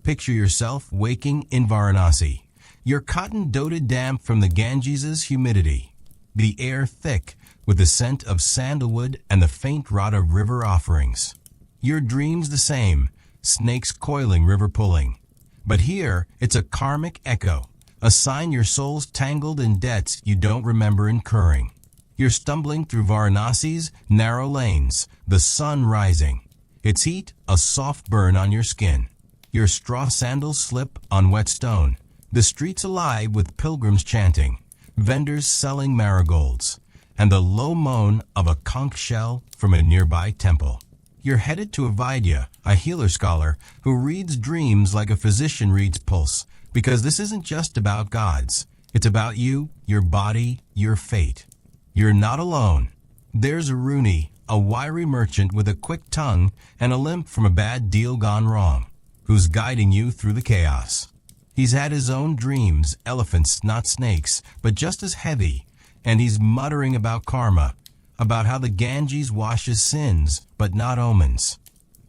Picture yourself waking in Varanasi, your cotton dotted damp from the Ganges' humidity, the air thick with the scent of sandalwood and the faint rot of river offerings. Your dreams the same, snakes coiling, river pulling. But here, it's a karmic echo, a sign your soul's tangled in debts you don't remember incurring. You're stumbling through Varanasi's narrow lanes, the sun rising, its heat a soft burn on your skin. Your straw sandals slip on wet stone, the streets alive with pilgrims chanting, vendors selling marigolds, and the low moan of a conch shell from a nearby temple. You're headed to a Vaidya, a healer scholar who reads dreams like a physician reads pulse, because this isn't just about gods. It's about you, your body, your fate. You're not alone. There's Aruni, a wiry merchant with a quick tongue and a limp from a bad deal gone wrong, who's guiding you through the chaos. He's had his own dreams, elephants, not snakes, but just as heavy, and he's muttering about karma, about how the Ganges washes sins, but not omens.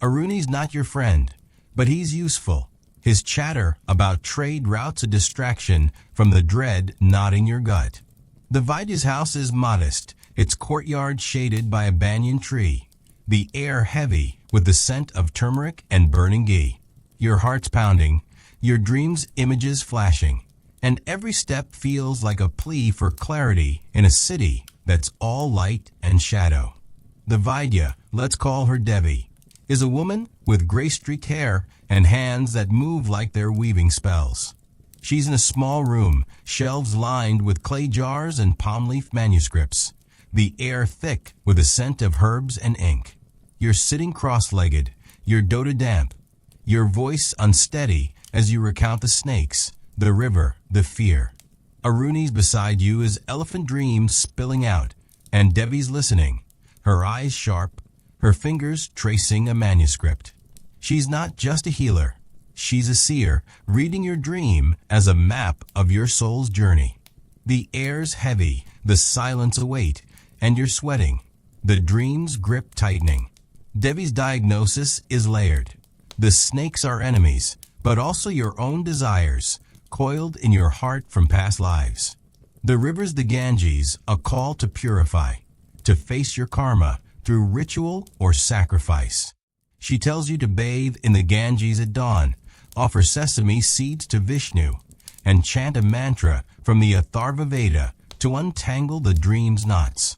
Aruni's not your friend, but he's useful. His chatter about trade routes a distraction from the dread gnawing your gut. The Vaidya's house is modest, its courtyard shaded by a banyan tree, the air heavy with the scent of turmeric and burning ghee. Your heart's pounding, your dreams' images flashing, and every step feels like a plea for clarity in a city that's all light and shadow. The Vaidya, let's call her Devi, is a woman with gray-streaked hair and hands that move like they're weaving spells. She's in a small room, shelves lined with clay jars and palm leaf manuscripts, the air thick with the scent of herbs and ink. You're sitting cross-legged, your dota damp, your voice unsteady as you recount the snakes, the river, the fear. Aruni's beside you is elephant dreams spilling out, and Devi's listening, her eyes sharp, her fingers tracing a manuscript. She's not just a healer. She's a seer, reading your dream as a map of your soul's journey. The air's heavy, the silence a weight, and you're sweating, the dream's grip tightening. Devi's diagnosis is layered. The snakes are enemies, but also your own desires, coiled in your heart from past lives. The river's the Ganges, a call to purify, to face your karma through ritual or sacrifice. She tells you to bathe in the Ganges at dawn, offer sesame seeds to Vishnu, and chant a mantra from the Atharva Veda to untangle the dream's knots.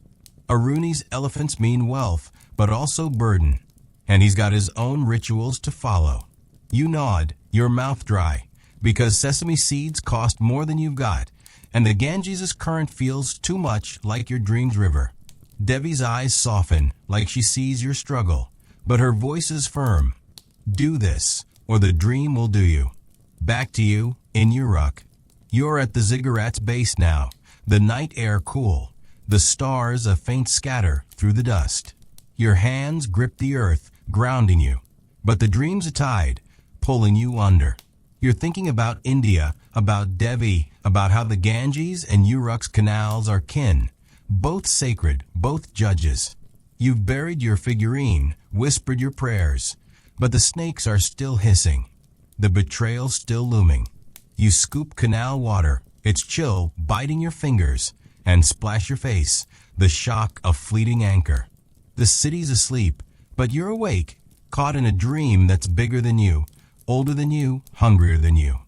Aruni's elephants mean wealth, but also burden, and he's got his own rituals to follow. You nod, your mouth dry, because sesame seeds cost more than you've got, and the Ganges' current feels too much like your dream's river. Devi's eyes soften like she sees your struggle, but her voice is firm. Do this, or the dream will do you. Back to you, in Uruk. You're at the ziggurat's base now, the night air cool, the stars a faint scatter through the dust. Your hands grip the earth, grounding you, but the dream's a tide, pulling you under. You're thinking about India, about Devi, about how the Ganges and Uruk's canals are kin, both sacred, both judges. You've buried your figurine, whispered your prayers, but the snakes are still hissing, the betrayal still looming. You scoop canal water, its chill biting your fingers, and splash your face, the shock of fleeting anchor. The city's asleep, but you're awake, caught in a dream that's bigger than you, older than you, hungrier than you.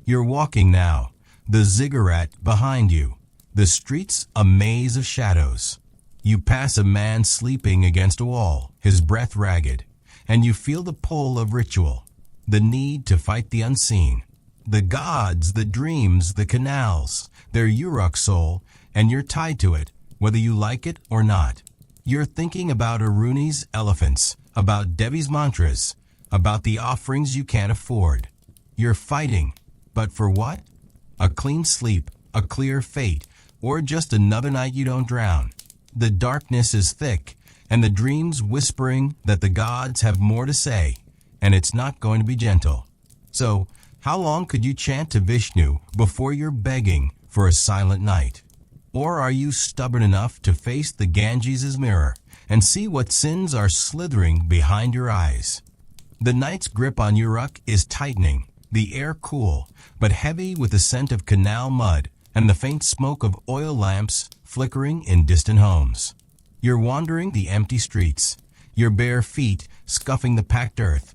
You're walking now, the ziggurat behind you, the streets a maze of shadows. You pass a man sleeping against a wall, his breath ragged, and you feel the pull of ritual, the need to fight the unseen. The gods, the dreams, the canals, they're Uruk soul, and you're tied to it, whether you like it or not. You're thinking about Aruni's elephants, about Devi's mantras, about the offerings you can't afford. You're fighting, but for what? A clean sleep, a clear fate, or just another night you don't drown. The darkness is thick, and the dreams whispering that the gods have more to say, and it's not going to be gentle. So, how long could you chant to Vishnu before you're begging for a silent night? Or are you stubborn enough to face the Ganges' mirror and see what sins are slithering behind your eyes? The night's grip on Uruk is tightening, the air cool, but heavy with the scent of canal mud and the faint smoke of oil lamps flickering in distant homes. You're wandering the empty streets, your bare feet scuffing the packed earth,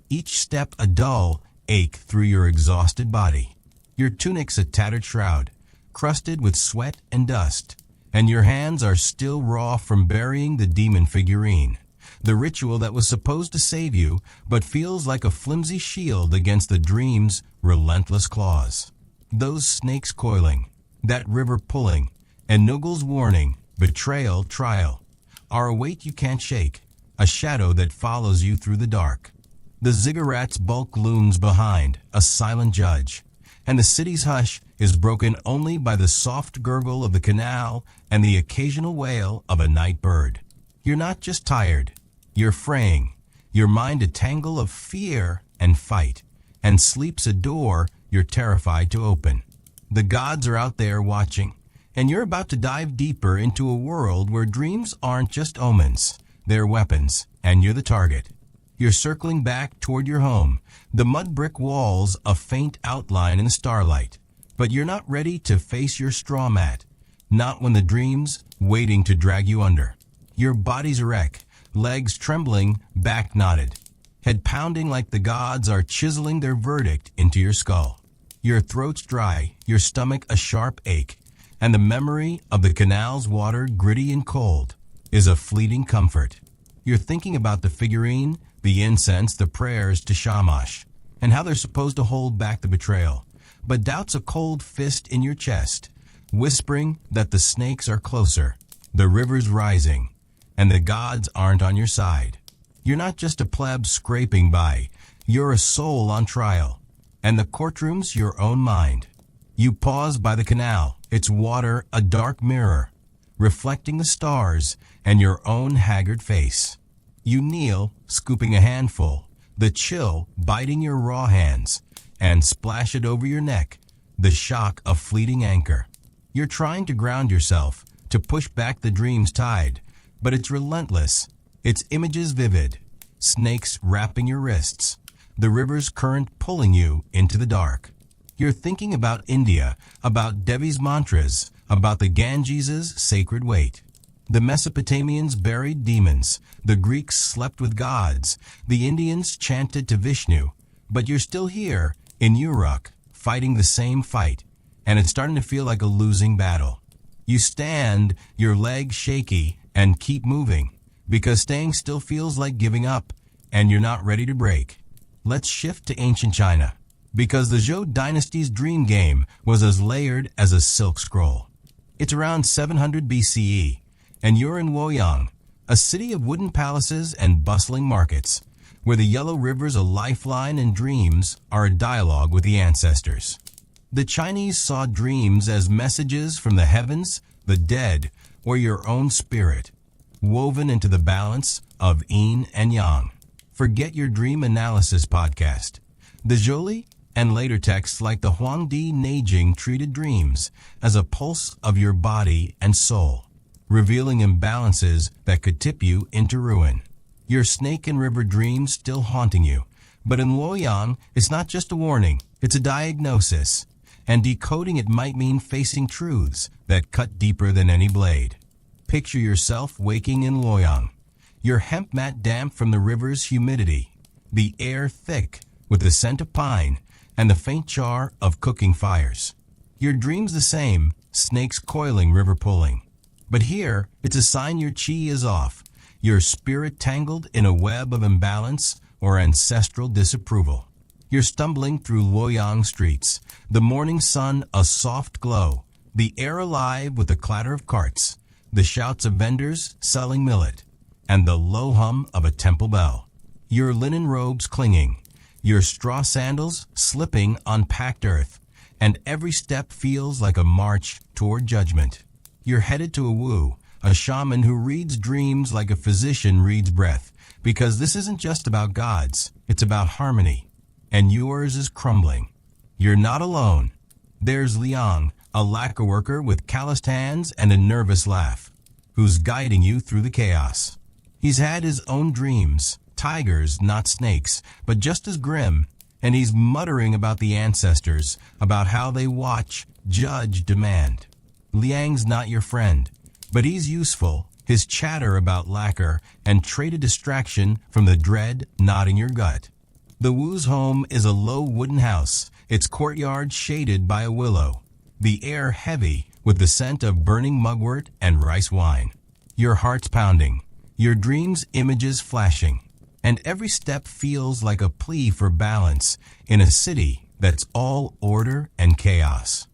each step a dull ache through your exhausted body. Your tunic's a tattered shroud, crusted with sweat and dust, and your hands are still raw from burying the demon figurine, the ritual that was supposed to save you but feels like a flimsy shield against the dream's relentless claws. Those snakes coiling, that river pulling, and Nugal's warning, betrayal, trial, are a weight you can't shake, a shadow that follows you through the dark. The ziggurat's bulk looms behind, a silent judge, and the city's hush is broken only by the soft gurgle of the canal and the occasional wail of a night bird. You're not just tired, you're fraying, your mind a tangle of fear and fight, and sleep's a door you're terrified to open. The gods are out there watching, and you're about to dive deeper into a world where dreams aren't just omens, they're weapons, and you're the target. You're circling back toward your home, the mud brick walls a faint outline in the starlight. But you're not ready to face your straw mat, not when the dream's waiting to drag you under. Your body's a wreck, legs trembling, back knotted, head pounding like the gods are chiseling their verdict into your skull. Your throat's dry, your stomach a sharp ache, and the memory of the canal's water, gritty and cold, is a fleeting comfort. You're thinking about the figurine, the incense, the prayers to Shamash, and how they're supposed to hold back the betrayal. But doubt's a cold fist in your chest, whispering that the snakes are closer, the river's rising, and the gods aren't on your side. You're not just a pleb scraping by, you're a soul on trial, and the courtroom's your own mind. You pause by the canal, its water a dark mirror, reflecting the stars and your own haggard face. You kneel, scooping a handful, the chill biting your raw hands, and splash it over your neck, the shock of fleeting anchor. You're trying to ground yourself, to push back the dream's tide, but it's relentless, its images vivid, snakes wrapping your wrists, the river's current pulling you into the dark. You're thinking about India, about Devi's mantras, about the Ganges' sacred weight. The Mesopotamians buried demons, the Greeks slept with gods, the Indians chanted to Vishnu, but you're still here, in Uruk, fighting the same fight, and it's starting to feel like a losing battle. You stand, your legs shaky, and keep moving, because staying still feels like giving up, and you're not ready to break. Let's shift to ancient China, because the Zhou dynasty's dream game was as layered as a silk scroll. It's around 700 BCE, and you're in Luoyang, a city of wooden palaces and bustling markets, where the yellow river's a lifeline and dreams are a dialogue with the ancestors. The Chinese saw dreams as messages from the heavens, the dead, or your own spirit, woven into the balance of yin and yang. Forget your dream analysis podcast. The Zholi and later texts like the Huangdi Neijing treated dreams as a pulse of your body and soul, revealing imbalances that could tip you into ruin. Your snake and river dreams still haunting you, but in Luoyang, it's not just a warning, it's a diagnosis. And decoding it might mean facing truths that cut deeper than any blade. Picture yourself waking in Luoyang, your hemp mat damp from the river's humidity, the air thick with the scent of pine and the faint char of cooking fires. Your dream's the same, snakes coiling, river pulling. But here, it's a sign your chi is off, your spirit tangled in a web of imbalance or ancestral disapproval. You're stumbling through Luoyang streets, the morning sun a soft glow, the air alive with the clatter of carts, the shouts of vendors selling millet, and the low hum of a temple bell. Your linen robes clinging, your straw sandals slipping on packed earth, and every step feels like a march toward judgment. You're headed to a wu, a shaman who reads dreams like a physician reads breath, because this isn't just about gods, it's about harmony. And yours is crumbling. You're not alone. There's Liang, a lacquer worker with calloused hands and a nervous laugh, who's guiding you through the chaos. He's had his own dreams, tigers, not snakes, but just as grim, and he's muttering about the ancestors, about how they watch, judge, demand. Liang's not your friend, but he's useful, his chatter about lacquer and trade a distraction from the dread knotting your gut. The wu's home is a low wooden house, its courtyard shaded by a willow, the air heavy with the scent of burning mugwort and rice wine. Your heart's pounding, your dreams images flashing, and every step feels like a plea for balance in a city that's all order and chaos.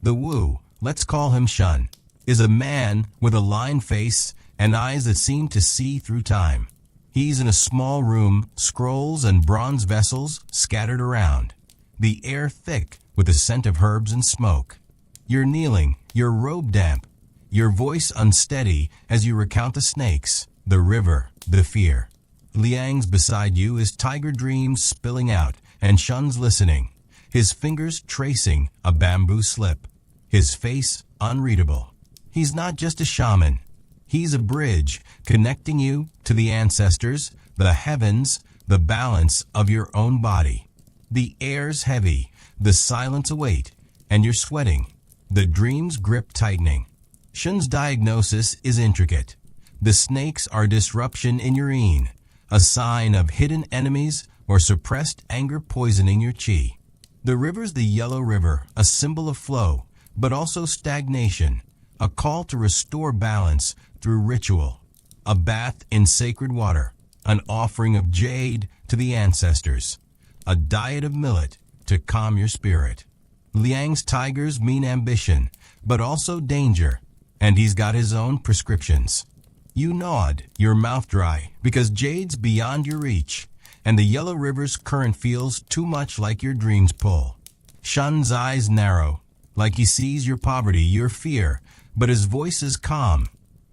The wu, let's call him Shun, is a man with a lined face and eyes that seem to see through time. He's in a small room, scrolls and bronze vessels scattered around, the air thick with the scent of herbs and smoke. You're kneeling, your robe damp, your voice unsteady as you recount the snakes, the river, the fear. Liang's beside you, his tiger dreams spilling out, and Shun's listening, his fingers tracing a bamboo slip, his face unreadable. He's not just a shaman. He's a bridge connecting you to the ancestors, the heavens, the balance of your own body. The air's heavy, the silence a weight, and you're sweating, the dream's grip tightening. Shun's diagnosis is intricate. The snakes are disruption in your yin, a sign of hidden enemies or suppressed anger poisoning your chi. The river's the yellow river, a symbol of flow, but also stagnation, a call to restore balance through ritual, a bath in sacred water, an offering of jade to the ancestors, a diet of millet to calm your spirit. Liang's tigers mean ambition, but also danger, and he's got his own prescriptions. You nod, your mouth dry, because jade's beyond your reach, and the yellow river's current feels too much like your dreams pull. Shun's eyes narrow, like he sees your poverty, your fear, but his voice is calm.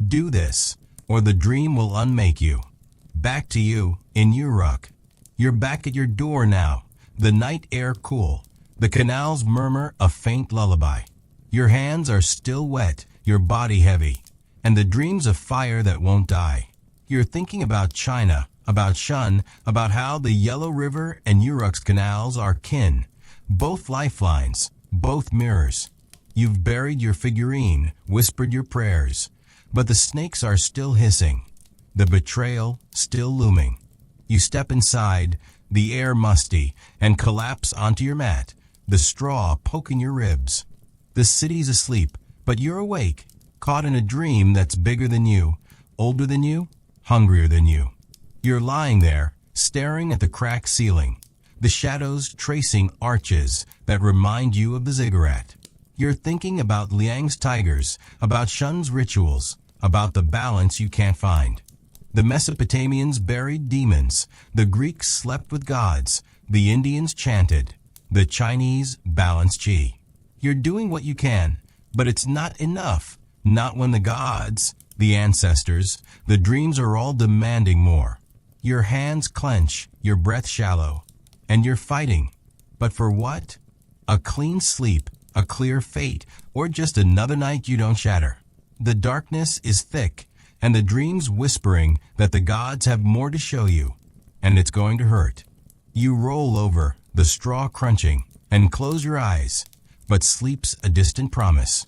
Do this, or the dream will unmake you. Back to you, in Uruk. You're back at your door now, the night air cool, the canals murmur a faint lullaby. Your hands are still wet, your body heavy, and the dreams of fire that won't die. You're thinking about China, about Shun, about how the Yellow River and Uruk's canals are kin, both lifelines, both mirrors. You've buried your figurine, whispered your prayers, but the snakes are still hissing, the betrayal still looming. You step inside, the air musty, and collapse onto your mat, the straw poking your ribs. The city's asleep, but you're awake, caught in a dream that's bigger than you, older than you, hungrier than you. You're lying there, staring at the cracked ceiling, the shadows tracing arches that remind you of the ziggurat. You're thinking about Liang's tigers, about Shun's rituals, about the balance you can't find. The Mesopotamians buried demons, the Greeks slept with gods, the Indians chanted, the Chinese balanced qi. You're doing what you can, but it's not enough, not when the gods, the ancestors, the dreams are all demanding more. Your hands clench, your breath shallow, and you're fighting. But for what? A clean sleep, a clear fate, or just another night you don't shatter. The darkness is thick, and the dreams whispering that the gods have more to show you, and it's going to hurt. You roll over, the straw crunching, and close your eyes, but sleep's a distant promise.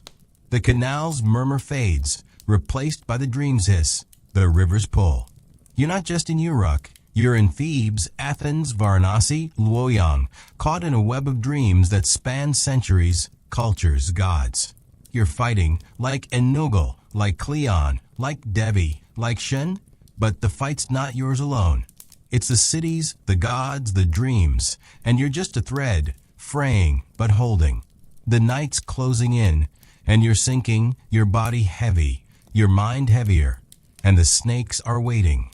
The canal's murmur fades, replaced by the dream's hiss, the river's pull. You're not just in Uruk, you're in Thebes, Athens, Varanasi, Luoyang, caught in a web of dreams that span centuries, cultures, gods. You're fighting like Enlil, like Cleon, like Devi, like Shen, but the fight's not yours alone. It's the cities, the gods, the dreams, and you're just a thread, fraying but holding. The night's closing in, and you're sinking, your body heavy, your mind heavier, and the snakes are waiting,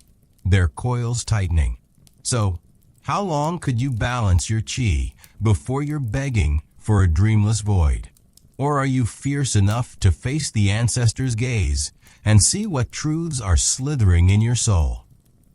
their coils tightening. So, how long could you balance your qi before you're begging for a dreamless void? Or are you fierce enough to face the ancestors' gaze and see what truths are slithering in your soul?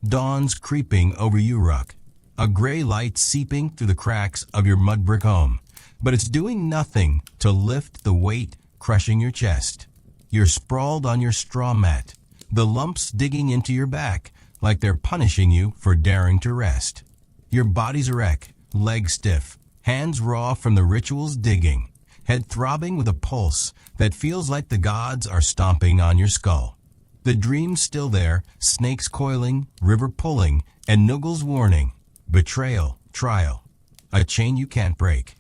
Dawn's creeping over Uruk, a gray light seeping through the cracks of your mud brick home, but it's doing nothing to lift the weight crushing your chest. You're sprawled on your straw mat, the lumps digging into your back like they're punishing you for daring to rest. Your body's a wreck, legs stiff, hands raw from the ritual's digging, head throbbing with a pulse that feels like the gods are stomping on your skull. The dream's still there, snakes coiling, river pulling, and Nuggle's warning. Betrayal, trial, a chain you can't break.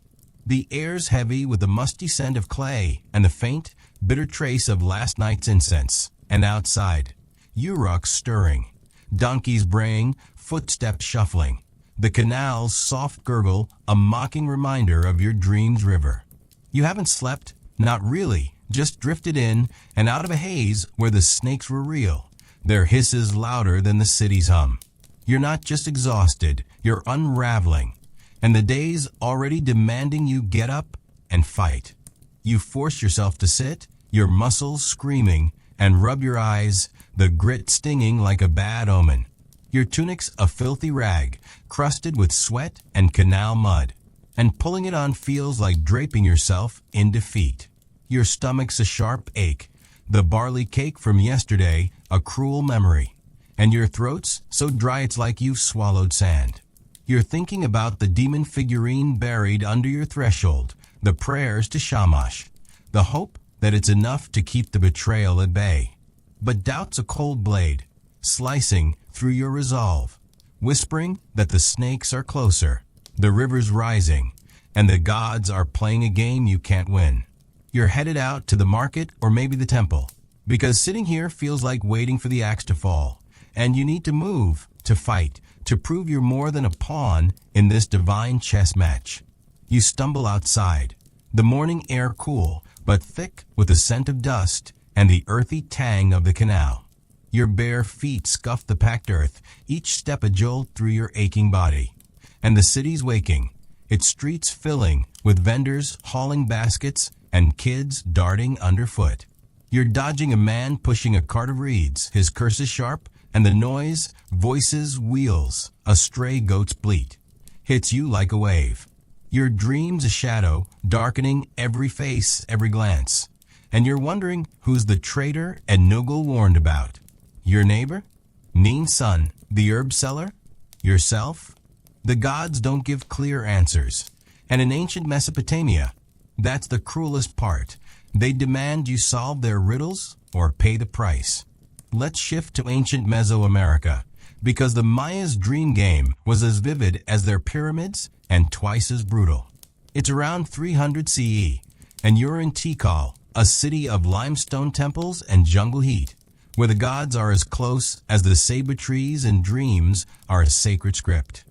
The air's heavy with the musty scent of clay and the faint, bitter trace of last night's incense. And outside, Uruk's stirring, donkeys braying, footsteps shuffling. The canal's soft gurgle, a mocking reminder of your dream's river. You haven't slept, not really, just drifted in and out of a haze where the snakes were real, their hisses louder than the city's hum. You're not just exhausted, you're unraveling, and the day's already demanding you get up and fight. You force yourself to sit, your muscles screaming, and rub your eyes, the grit stinging like a bad omen. Your tunic's a filthy rag, crusted with sweat and canal mud, and pulling it on feels like draping yourself in defeat. Your stomach's a sharp ache, the barley cake from yesterday a cruel memory, and your throat's so dry it's like you've swallowed sand. You're thinking about the demon figurine buried under your threshold, the prayers to Shamash, the hope that it's enough to keep the betrayal at bay. But doubt's a cold blade, slicing through your resolve, whispering that the snakes are closer, the river's rising, and the gods are playing a game you can't win. You're headed out to the market or maybe the temple, because sitting here feels like waiting for the axe to fall, and you need to move, to fight, to prove you're more than a pawn in this divine chess match. You stumble outside, the morning air cool, but thick with the scent of dust and the earthy tang of the canal. Your bare feet scuff the packed earth, each step a jolt through your aching body. And the city's waking, its streets filling with vendors hauling baskets and kids darting underfoot. You're dodging a man pushing a cart of reeds, his curses sharp, and the noise, voices, wheels, a stray goat's bleat, hits you like a wave. Your dream's a shadow, darkening every face, every glance. And you're wondering who's the traitor and Nuggle warned about. Your neighbor? Neen's son, the herb seller? Yourself? The gods don't give clear answers, And in ancient Mesopotamia, that's the cruelest part. They demand you solve their riddles or pay the price. Let's shift to ancient Mesoamerica, because the Mayas' dream game was as vivid as their pyramids and twice as brutal. It's around 300 CE, and you're in Tikal, a city of limestone temples and jungle heat, where the gods are as close as the saber trees and dreams are a sacred script.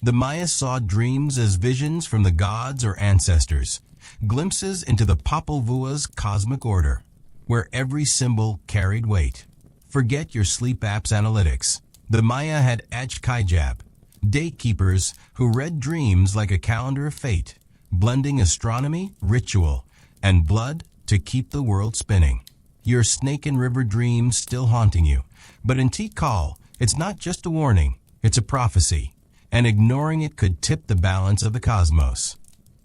The Mayas saw dreams as visions from the gods or ancestors, glimpses into the Popol Vuh's cosmic order, where every symbol carried weight. Forget your sleep app's analytics. The Maya had Ajkajab, daykeepers who read dreams like a calendar of fate, blending astronomy, ritual, and blood to keep the world spinning. Your snake and river dreams still haunting you. But in Tikal, it's not just a warning, it's a prophecy, and ignoring it could tip the balance of the cosmos.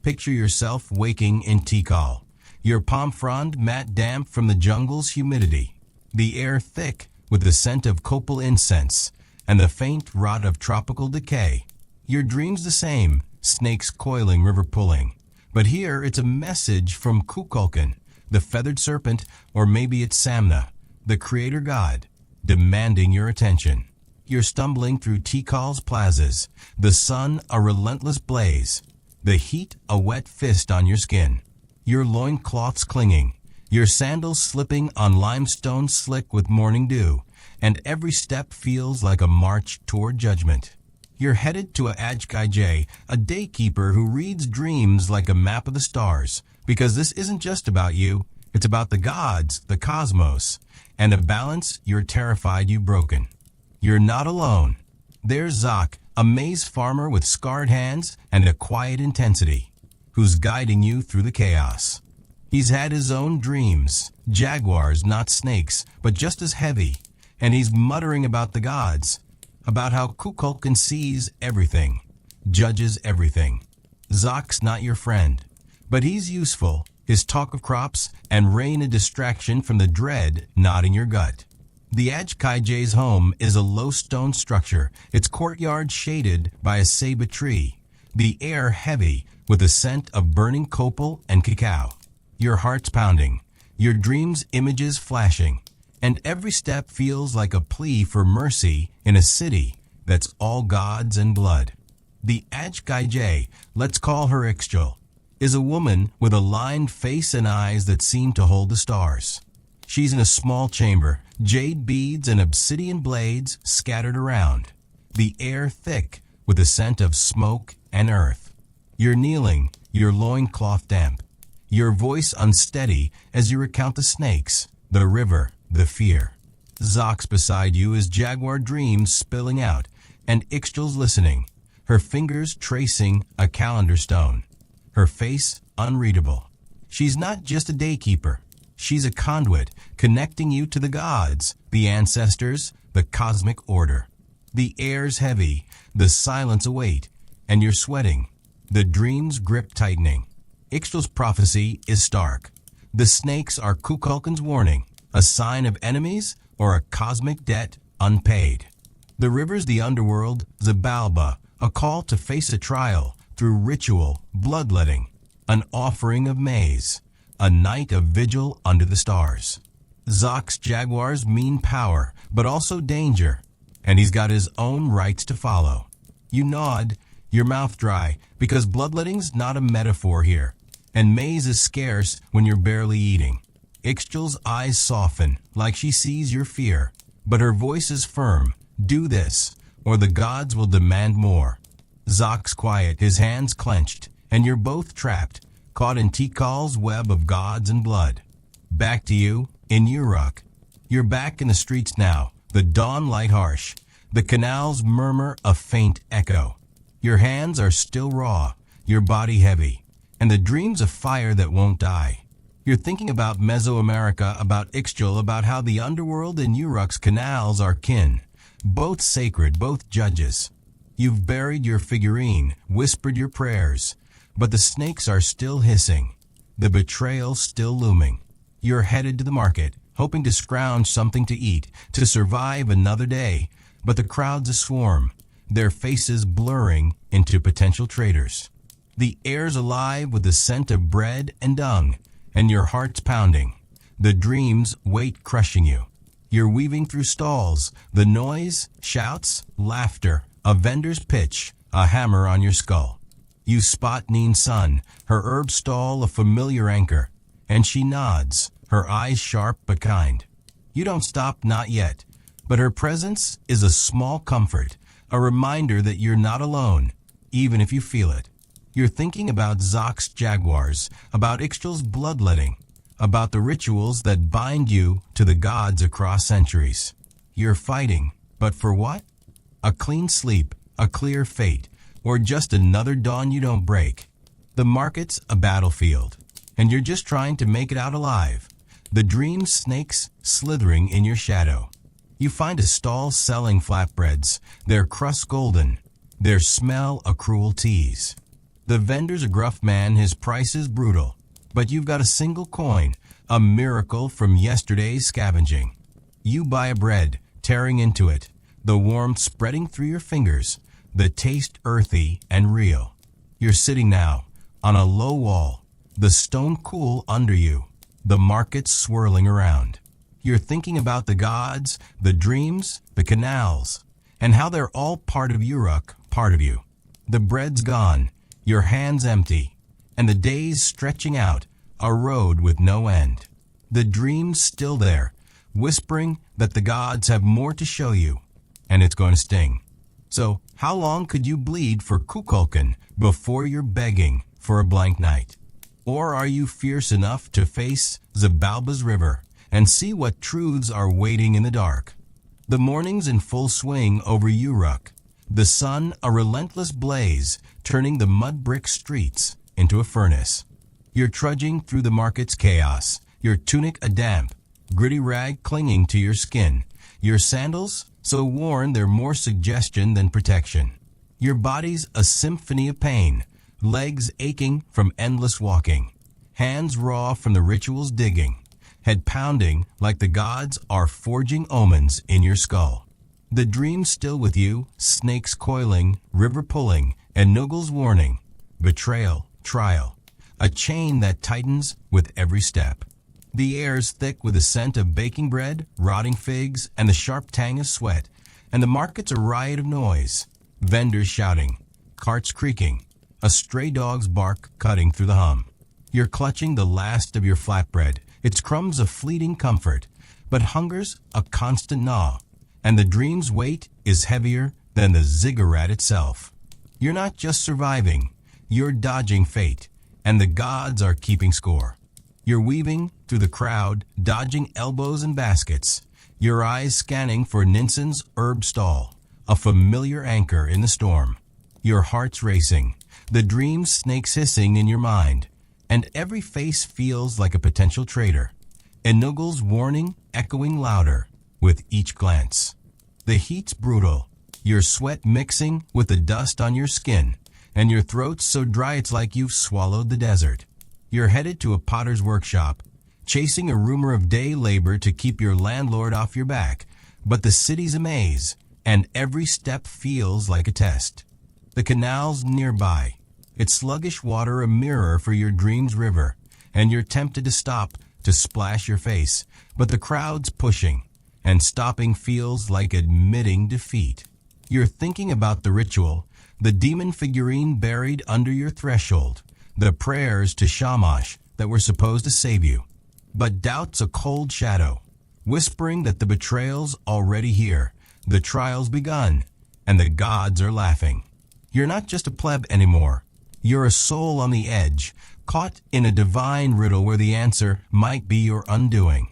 Picture yourself waking in Tikal, your palm frond mat damp from the jungle's humidity, the air thick with the scent of copal incense, and the faint rot of tropical decay. Your dream's the same, snakes coiling, river pulling. But here it's a message from Kukulkan, the feathered serpent, or maybe it's Samna, the creator god, demanding your attention. You're stumbling through Tikal's plazas, the sun a relentless blaze, the heat a wet fist on your skin, your loincloths clinging, your sandals slipping on limestone slick with morning dew, and every step feels like a march toward judgment. You're headed to a Ajkaj, a daykeeper who reads dreams like a map of the stars, because this isn't just about you, it's about the gods, the cosmos, and a balance you're terrified you've broken. You're not alone. There's Zak, a maize farmer with scarred hands and a quiet intensity, who's guiding you through the chaos. He's had his own dreams, jaguars, not snakes, but just as heavy, and he's muttering about the gods, about how Kukulkan sees everything, judges everything. Zak's not your friend, but he's useful, his talk of crops and rain a distraction from the dread gnawing your gut. The Ajkaj's home is a low stone structure, its courtyard shaded by a ceiba tree, the air heavy with the scent of burning copal and cacao. Your heart's pounding, your dreams images flashing, and every step feels like a plea for mercy in a city that's all gods and blood. The Ajkaj, let's call her Ixchel, is a woman with a lined face and eyes that seem to hold the stars. She's in a small chamber, jade beads and obsidian blades scattered around, the air thick with the scent of smoke and earth. You're kneeling, your loincloth damp, your voice unsteady as you recount the snakes, the river, the fear. Zak's beside you as jaguar dreams spilling out, and Ixchel's listening, her fingers tracing a calendar stone, her face unreadable. She's not just a daykeeper. She's a conduit connecting you to the gods, the ancestors, the cosmic order. The air's heavy, the silence a weight, and you're sweating, the dream's grip tightening. Ixchel's prophecy is stark. The snakes are Kukulkan's warning, a sign of enemies or a cosmic debt unpaid. The river's the underworld, Zabalba, a call to face a trial through ritual, bloodletting, an offering of maize, a night of vigil under the stars. Zak's jaguars mean power, but also danger, and he's got his own rights to follow. You nod, your mouth dry, because bloodletting's not a metaphor here, and maize is scarce when you're barely eating. Ixchel's eyes soften, like she sees your fear, but her voice is firm. Do this, or the gods will demand more. Zak's quiet, his hands clenched, and you're both trapped, caught in Tikal's web of gods and blood. Back to you, in Uruk. You're back in the streets now, the dawn light harsh, the canals murmur a faint echo. Your hands are still raw, your body heavy, and the dreams of fire that won't die. You're thinking about Mesoamerica, about Ixchel, about how the underworld and Uruk's canals are kin, both sacred, both judges. You've buried your figurine, whispered your prayers, but the snakes are still hissing, the betrayal still looming. You're headed to the market, hoping to scrounge something to eat, to survive another day, but the crowd's a swarm, their faces blurring into potential traders. The air's alive with the scent of bread and dung, and your heart's pounding. The dream's weight crushing you. You're weaving through stalls, the noise, shouts, laughter, a vendor's pitch, a hammer on your skull. You spot Neen's son, her herb stall a familiar anchor, and she nods, her eyes sharp but kind. You don't stop, not yet, but her presence is a small comfort, a reminder that you're not alone, even if you feel it. You're thinking about Zok's jaguars, about Ixchel's bloodletting, about the rituals that bind you to the gods across centuries. You're fighting, but for what? A clean sleep, a clear fate, or just another dawn you don't break. The market's a battlefield, and you're just trying to make it out alive. The dream snakes slithering in your shadow. You find a stall selling flatbreads, their crust golden, their smell a cruel tease. The vendor's a gruff man, his price is brutal, but you've got a single coin, a miracle from yesterday's scavenging. You buy a bread, tearing into it, the warmth spreading through your fingers, the taste earthy and real. You're sitting now on a low wall, the stone cool under you, the market swirling around. You're thinking about the gods, the dreams, the canals, and how they're all part of Uruk, part of you. The bread's gone, your hands empty, and the days stretching out, a road with no end. The dream's still there, whispering that the gods have more to show you, and it's going to sting. So, how long could you bleed for Kukulkan before you're begging for a blank night? Or are you fierce enough to face Zabalba's river and see what truths are waiting in the dark? The morning's in full swing over Uruk, the sun a relentless blaze, turning the mud brick streets into a furnace. You're trudging through the market's chaos, your tunic a damp, gritty rag clinging to your skin, your sandals so worn they're more suggestion than protection. Your body's a symphony of pain, legs aching from endless walking, hands raw from the ritual's digging, head pounding like the gods are forging omens in your skull. The dream's still with you, snakes coiling, river pulling, and Nugal's warning, betrayal, trial, a chain that tightens with every step. The air's thick with the scent of baking bread, rotting figs, and the sharp tang of sweat, and the market's a riot of noise, vendors shouting, carts creaking, a stray dog's bark cutting through the hum. You're clutching the last of your flatbread, its crumbs of fleeting comfort, but hunger's a constant gnaw, and the dream's weight is heavier than the ziggurat itself. You're not just surviving, you're dodging fate, and the gods are keeping score. You're weaving through the crowd, dodging elbows and baskets, your eyes scanning for Ninsen's herb stall, a familiar anchor in the storm. Your heart's racing, the dream snakes hissing in your mind, and every face feels like a potential traitor. Enugal's warning echoing louder with each glance. The heat's brutal, your sweat mixing with the dust on your skin, and your throat's so dry it's like you've swallowed the desert. You're headed to a potter's workshop, chasing a rumor of day labor to keep your landlord off your back, but the city's a maze, and every step feels like a test. The canal's nearby, its sluggish water a mirror for your dream's river, and you're tempted to stop to splash your face, but the crowd's pushing, and stopping feels like admitting defeat. You're thinking about the ritual, the demon figurine buried under your threshold, the prayers to Shamash that were supposed to save you. But doubt's a cold shadow, whispering that the betrayal's already here, the trial's begun, and the gods are laughing. You're not just a pleb anymore. You're a soul on the edge, caught in a divine riddle where the answer might be your undoing.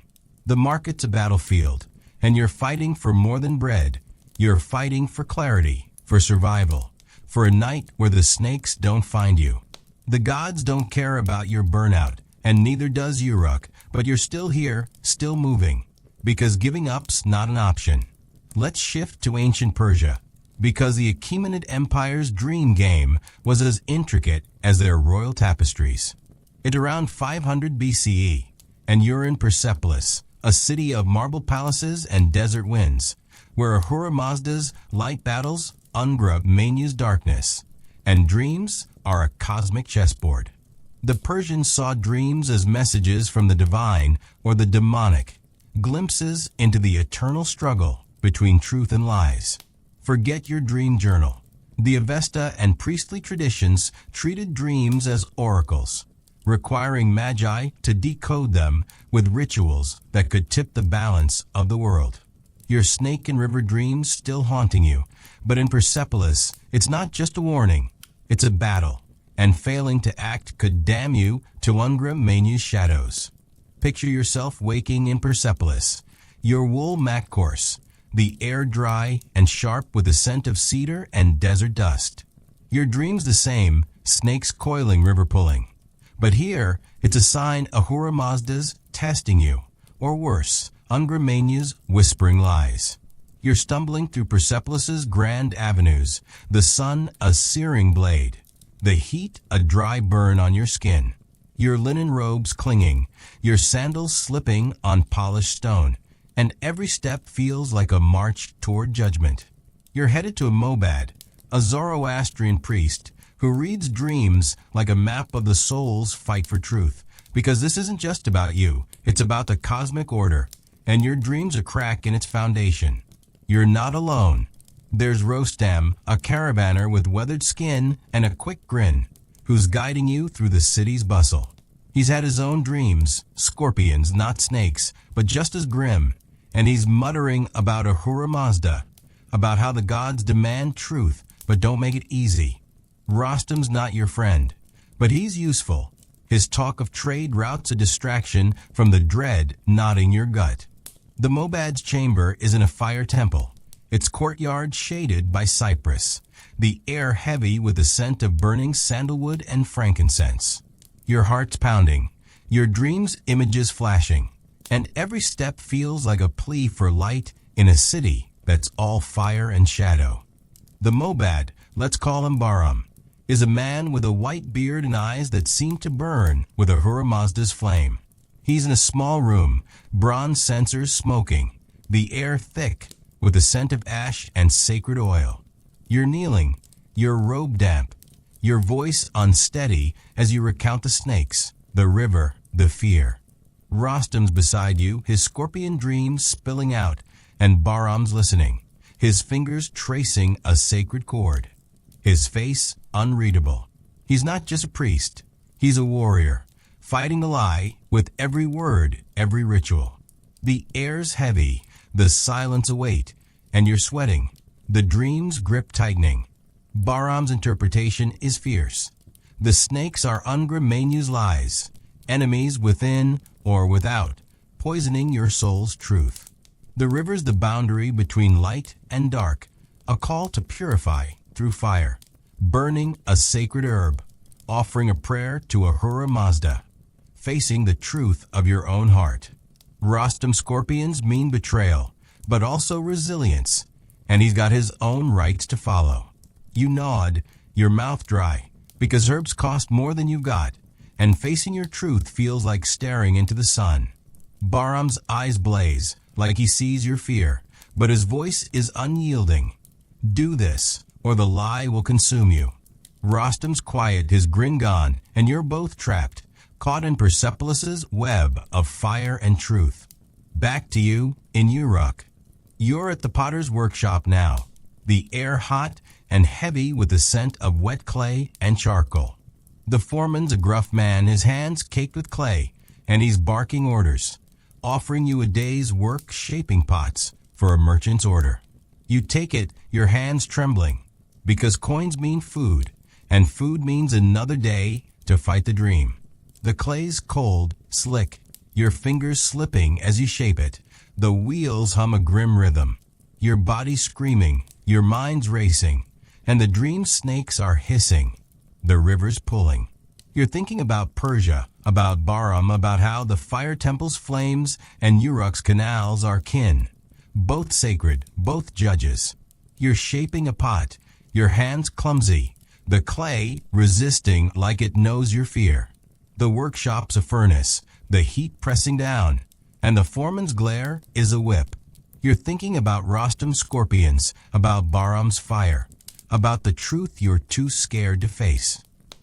The market's a battlefield, and you're fighting for more than bread. You're fighting for clarity, for survival, for a night where the snakes don't find you. The gods don't care about your burnout, and neither does Uruk, but you're still here, still moving, because giving up's not an option. Let's shift to ancient Persia, because the Achaemenid Empire's dream game was as intricate as their royal tapestries. It's around 500 BCE, and you're in Persepolis, a city of marble palaces and desert winds, where Ahura Mazda's light battles Ungra Manu's darkness, and dreams are a cosmic chessboard. The Persians saw dreams as messages from the divine or the demonic, glimpses into the eternal struggle between truth and lies. Forget your dream journal. The Avesta and priestly traditions treated dreams as oracles, requiring magi to decode them with rituals that could tip the balance of the world. Your snake and river dreams still haunting you, but in Persepolis, it's not just a warning, it's a battle, and failing to act could damn you to Ungra Mainu's shadows. Picture yourself waking in Persepolis, your wool mat coarse, the air dry and sharp with the scent of cedar and desert dust. Your dream's the same, snakes coiling, river pulling. But here, it's a sign Ahura Mazda's testing you, or worse, Ungra Mainu's whispering lies. You're stumbling through Persepolis' grand avenues, the sun a searing blade, the heat a dry burn on your skin, your linen robes clinging, your sandals slipping on polished stone, and every step feels like a march toward judgment. You're headed to a Mobad, a Zoroastrian priest who reads dreams like a map of the soul's fight for truth, because this isn't just about you, it's about the cosmic order, and your dream's a crack in its foundation. You're not alone. There's Rostam, a caravaner with weathered skin and a quick grin, who's guiding you through the city's bustle. He's had his own dreams, scorpions, not snakes, but just as grim, and he's muttering about Ahura Mazda, about how the gods demand truth but don't make it easy. Rostam's not your friend, but he's useful. His talk of trade routes a distraction from the dread knotting your gut. The Mobad's chamber is in a fire temple, its courtyard shaded by cypress, the air heavy with the scent of burning sandalwood and frankincense. Your heart's pounding, your dreams' images flashing, and every step feels like a plea for light in a city that's all fire and shadow. The Mobad, let's call him Bahram, is a man with a white beard and eyes that seem to burn with Ahura Mazda's flame. He's in a small room, bronze censers smoking, the air thick with the scent of ash and sacred oil. You're kneeling, your robe damp, your voice unsteady as you recount the snakes, the river, the fear. Rostam's beside you, his scorpion dreams spilling out, and Bahram's listening, his fingers tracing a sacred chord. His face unreadable. He's not just a priest, he's a warrior, fighting the lie with every word, every ritual. The air's heavy, the silence await, and you're sweating, the dream's grip tightening. Bahram's interpretation is fierce. The snakes are Ungra Mainu's lies, enemies within or without, poisoning your soul's truth. The river's the boundary between light and dark, a call to purify through fire, burning a sacred herb, offering a prayer to Ahura Mazda, facing the truth of your own heart. Rostam scorpions mean betrayal, but also resilience, and he's got his own rights to follow. You nod, your mouth dry, because herbs cost more than you got, and facing your truth feels like staring into the sun. Bahram's eyes blaze, like he sees your fear, but his voice is unyielding. Do this, or the lie will consume you. Rostam's quiet, his grin gone, and you're both trapped, caught in Persepolis' web of fire and truth. Back to you in Uruk. You're at the potter's workshop now, the air hot and heavy with the scent of wet clay and charcoal. The foreman's a gruff man, his hands caked with clay, and he's barking orders, offering you a day's work shaping pots for a merchant's order. You take it, your hands trembling, because coins mean food, and food means another day to fight the dream. The clay's cold, slick, your fingers slipping as you shape it. The wheels hum a grim rhythm, your body screaming, your mind's racing, and the dream snakes are hissing, the river's pulling. You're thinking about Persia, about Bahram, about how the fire temple's flames and Uruk's canals are kin, both sacred, both judges. You're shaping a pot, your hands clumsy, the clay resisting like it knows your fear. The workshop's a furnace, the heat pressing down, and the foreman's glare is a whip. You're thinking about Rostam's scorpions, about Bahram's fire, about the truth you're too scared to face.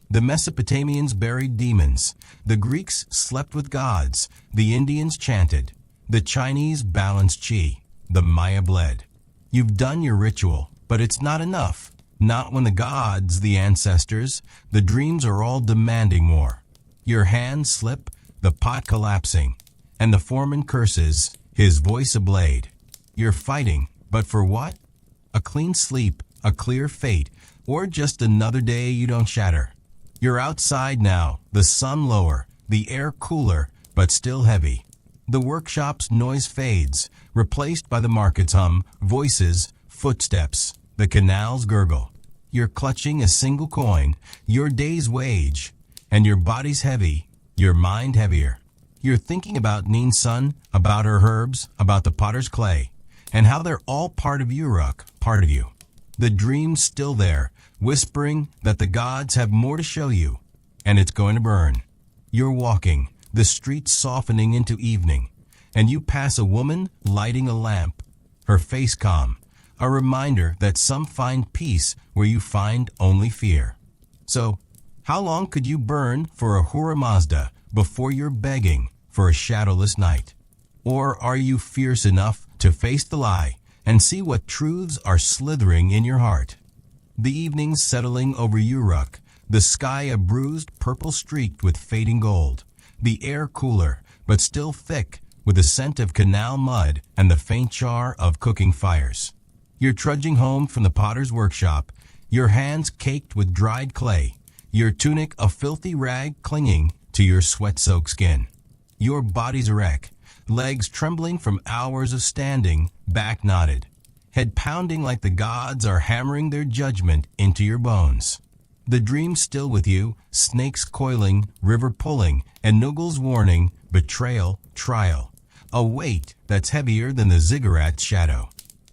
The Mesopotamians buried demons, the Greeks slept with gods, the Indians chanted, the Chinese balanced qi, the Maya bled. You've done your ritual, but it's not enough. Not when the gods, the ancestors, the dreams are all demanding more. Your hands slip, the pot collapsing, and the foreman curses, his voice a blade. You're fighting, but for what? A clean sleep, a clear fate, or just another day you don't shatter. You're outside now, the sun lower, the air cooler, but still heavy. The workshop's noise fades, replaced by the market's hum, voices, footsteps, the canal's gurgle. You're clutching a single coin, your day's wage, and your body's heavy, your mind heavier. You're thinking about Neen's son, about her herbs, about the potter's clay, and how they're all part of Uruk, part of you. The dream's still there, whispering that the gods have more to show you, and it's going to burn. You're walking, the streets softening into evening, and you pass a woman lighting a lamp, her face calm, a reminder that some find peace where you find only fear. So, how long could you burn for a Hura Mazda before you're begging for a shadowless night? Or are you fierce enough to face the lie and see what truths are slithering in your heart? The evening's settling over Uruk, the sky a bruised purple streaked with fading gold, the air cooler but still thick with the scent of canal mud and the faint char of cooking fires. You're trudging home from the potter's workshop, your hands caked with dried clay, your tunic a filthy rag clinging to your sweat-soaked skin. Your body's a wreck, legs trembling from hours of standing, back knotted, head pounding like the gods are hammering their judgment into your bones. The dream's still with you, snakes coiling, river pulling, and Nugal's warning, betrayal, trial. A weight that's heavier than the ziggurat's shadow.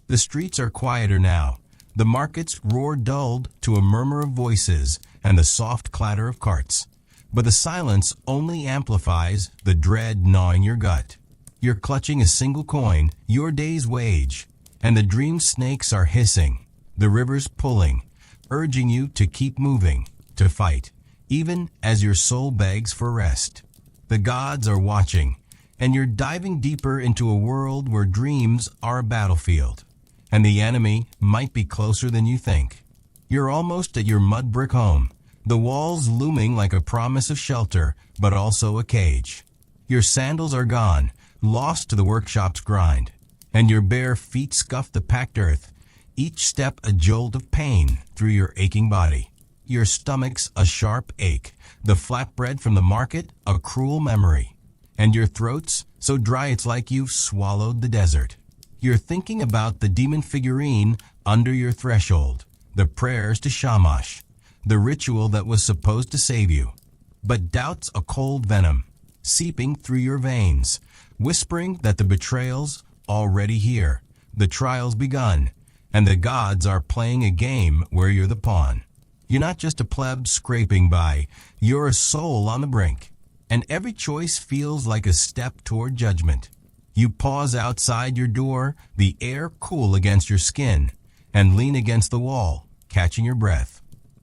The streets are quieter now. The markets roar dulled to a murmur of voices and the soft clatter of carts. But the silence only amplifies the dread gnawing your gut. You're clutching a single coin, your day's wage, and the dream snakes are hissing, the rivers pulling, urging you to keep moving, to fight, even as your soul begs for rest. The gods are watching, and you're diving deeper into a world where dreams are a battlefield, and the enemy might be closer than you think. You're almost at your mud brick home, the walls looming like a promise of shelter, but also a cage. Your sandals are gone, lost to the workshop's grind, and your bare feet scuff the packed earth, each step a jolt of pain through your aching body. Your stomach's a sharp ache, the flatbread from the market a cruel memory, and your throat's so dry it's like you've swallowed the desert. You're thinking about the demon figurine under your threshold, the prayers to Shamash, the ritual that was supposed to save you. But doubt's a cold venom, seeping through your veins, whispering that the betrayal's already here, the trial's begun, and the gods are playing a game where you're the pawn. You're not just a pleb scraping by, you're a soul on the brink, and every choice feels like a step toward judgment. You pause outside your door, the air cool against your skin, and lean against the wall, catching your breath.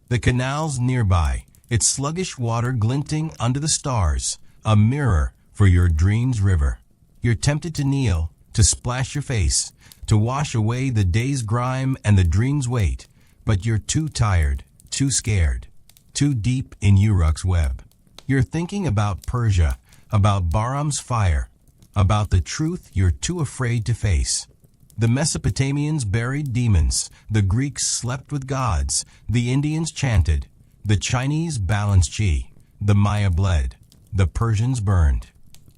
The canal's nearby, its sluggish water glinting under the stars, a mirror for your dream's river. You're tempted to kneel, to splash your face, to wash away the day's grime and the dream's weight, but you're too tired, too scared, too deep in Uruk's web. You're thinking about Persia, about Bahram's fire, about the truth you're too afraid to face. The Mesopotamians buried demons, the Greeks slept with gods, the Indians chanted, the Chinese balanced qi, the Maya bled, the Persians burned.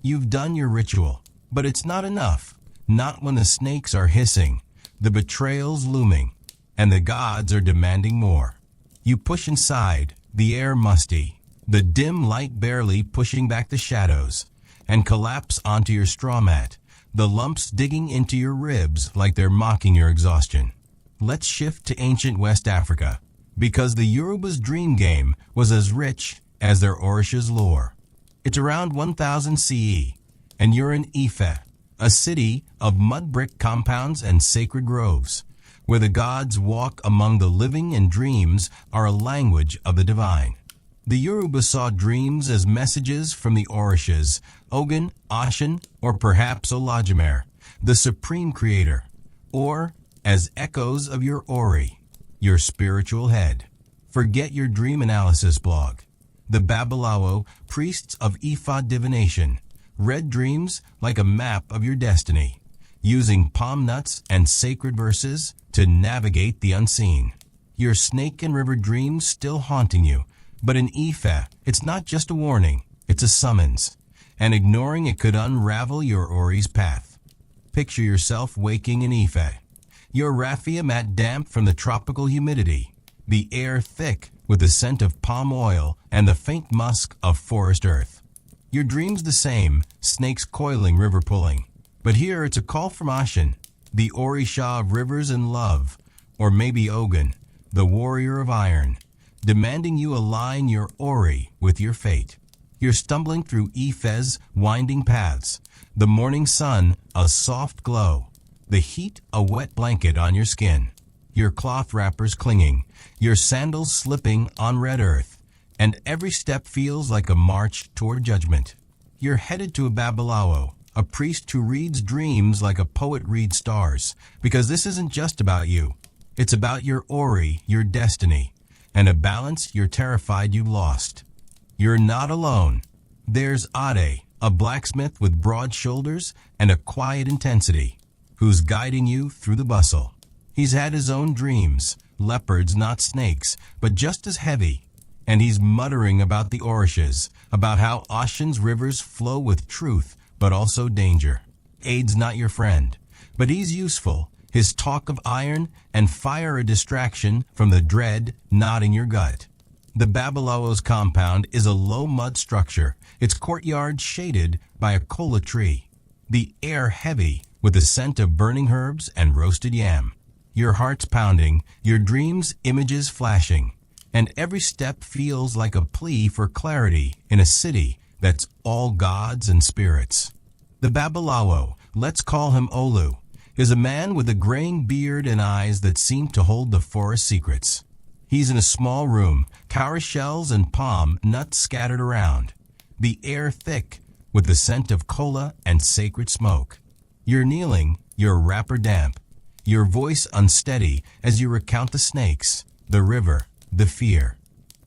You've done your ritual, but it's not enough, not when the snakes are hissing, the betrayal's looming, and the gods are demanding more. You push inside, the air musty, the dim light barely pushing back the shadows, and collapse onto your straw mat, the lumps digging into your ribs like they're mocking your exhaustion. Let's shift to ancient West Africa, because the Yoruba's dream game was as rich as their Orisha's lore. It's around 1000 CE, and you're in Ife, a city of mud brick compounds and sacred groves, where the gods walk among the living and dreams are a language of the divine. The Yoruba saw dreams as messages from the Orishas, Ogun, Ashen, or perhaps Olodumare, the supreme creator, or as echoes of your Ori, your spiritual head. Forget your dream analysis blog. The Babalawo, priests of Ifa divination, read dreams like a map of your destiny, using palm nuts and sacred verses to navigate the unseen. Your snake and river dreams still haunting you, but in Ifa, it's not just a warning, it's a summons, and ignoring it could unravel your Ori's path. Picture yourself waking in Ifa, your raffia mat damp from the tropical humidity, the air thick with the scent of palm oil and the faint musk of forest earth. Your dream's the same, snakes coiling, river pulling. But here it's a call from Ashen, the Orisha of rivers and love, or maybe Ogun, the warrior of iron, demanding you align your Ori with your fate. You're stumbling through Ife's winding paths, the morning sun a soft glow, the heat a wet blanket on your skin, your cloth wrappers clinging, your sandals slipping on red earth, and every step feels like a march toward judgment. You're headed to a Babalawo, a priest who reads dreams like a poet reads stars, because this isn't just about you. It's about your Ori, your destiny, and a balance you're terrified you lost. You're not alone. There's Ade, a blacksmith with broad shoulders and a quiet intensity, who's guiding you through the bustle. He's had his own dreams, leopards, not snakes, but just as heavy, and he's muttering about the Orishas, about how Ashen's rivers flow with truth, but also danger. Ade's not your friend, but he's useful. His talk of iron and fire a distraction from the dread gnawing your gut. The Babalawo's compound is a low mud structure, its courtyard shaded by a kola tree. The air heavy with the scent of burning herbs and roasted yam. Your heart's pounding, your dreams images flashing, and every step feels like a plea for clarity in a city that's all gods and spirits. The Babalawo, let's call him Olu, is a man with a graying beard and eyes that seem to hold the forest secrets. He's in a small room, cowrie shells and palm nuts scattered around, the air thick with the scent of cola and sacred smoke. You're kneeling, your wrapper damp, your voice unsteady as you recount the snakes, the river, the fear.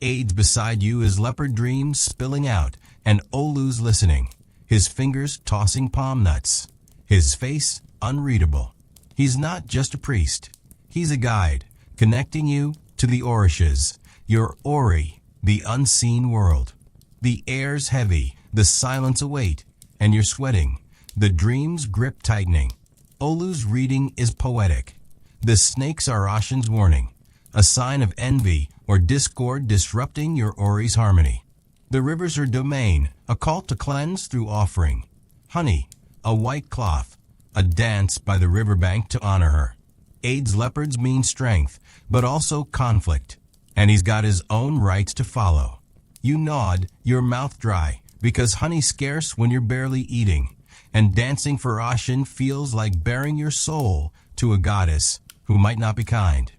Ade's beside you is leopard dreams spilling out, and Olu's listening, his fingers tossing palm nuts, his face unreadable. He's not just a priest. He's a guide, connecting you to the Orishas, your Ori, the unseen world. The air's heavy, the silence a weight, and you're sweating, the dream's grip tightening. Olu's reading is poetic. The snakes are Ashen's warning, a sign of envy or discord disrupting your Ori's harmony. The rivers are domain, a call to cleanse through offering. Honey, a white cloth, a dance by the riverbank to honor her. Ade's leopards mean strength, but also conflict, and he's got his own rights to follow. You nod, your mouth dry, because honey's scarce when you're barely eating, and dancing for Ashen feels like bearing your soul to a goddess who might not be kind.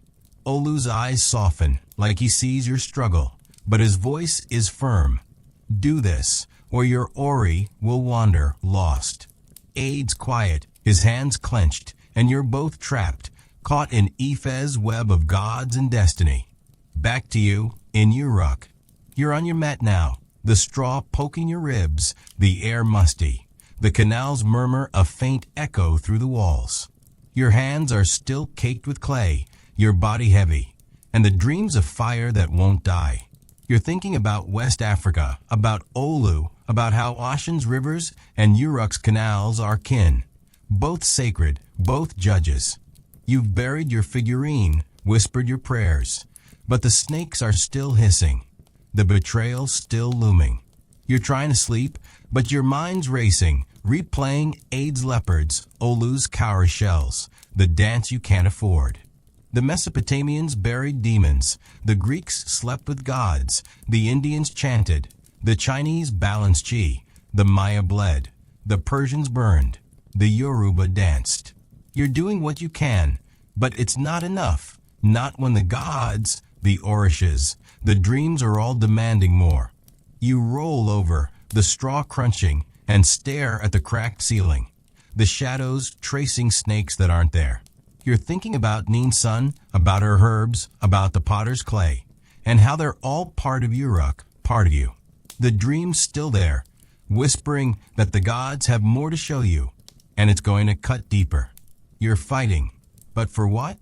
Olu's eyes soften, like he sees your struggle, but his voice is firm. Do this, or your Ori will wander lost. Ade's quiet, his hands clenched, and you're both trapped, caught in Ife's web of gods and destiny. Back to you, in Uruk. You're on your mat now, the straw poking your ribs, the air musty. The canals murmur a faint echo through the walls. Your hands are still caked with clay, your body heavy, and the dreams of fire that won't die. You're thinking about West Africa, about Olu, about how Ashen's rivers and Uruk's canals are kin, both sacred, both judges. You've buried your figurine, whispered your prayers, but the snakes are still hissing, the betrayal still looming. You're trying to sleep, but your mind's racing, replaying Ade's leopards, Olu's cowrie shells, the dance you can't afford. The Mesopotamians buried demons, the Greeks slept with gods, the Indians chanted, the Chinese balanced chi, the Maya bled, the Persians burned, the Yoruba danced. You're doing what you can, But it's not enough. Not when the gods, the orishes, the dreams are all demanding more. You roll over, the straw crunching, and stare at the cracked ceiling. The shadows tracing snakes that aren't there. You're thinking about Neen's son, about her herbs, about the potter's clay, and how they're all part of Uruk, part of you. The dream's still there, whispering that the gods have more to show you, and it's going to cut deeper. You're fighting. But for what?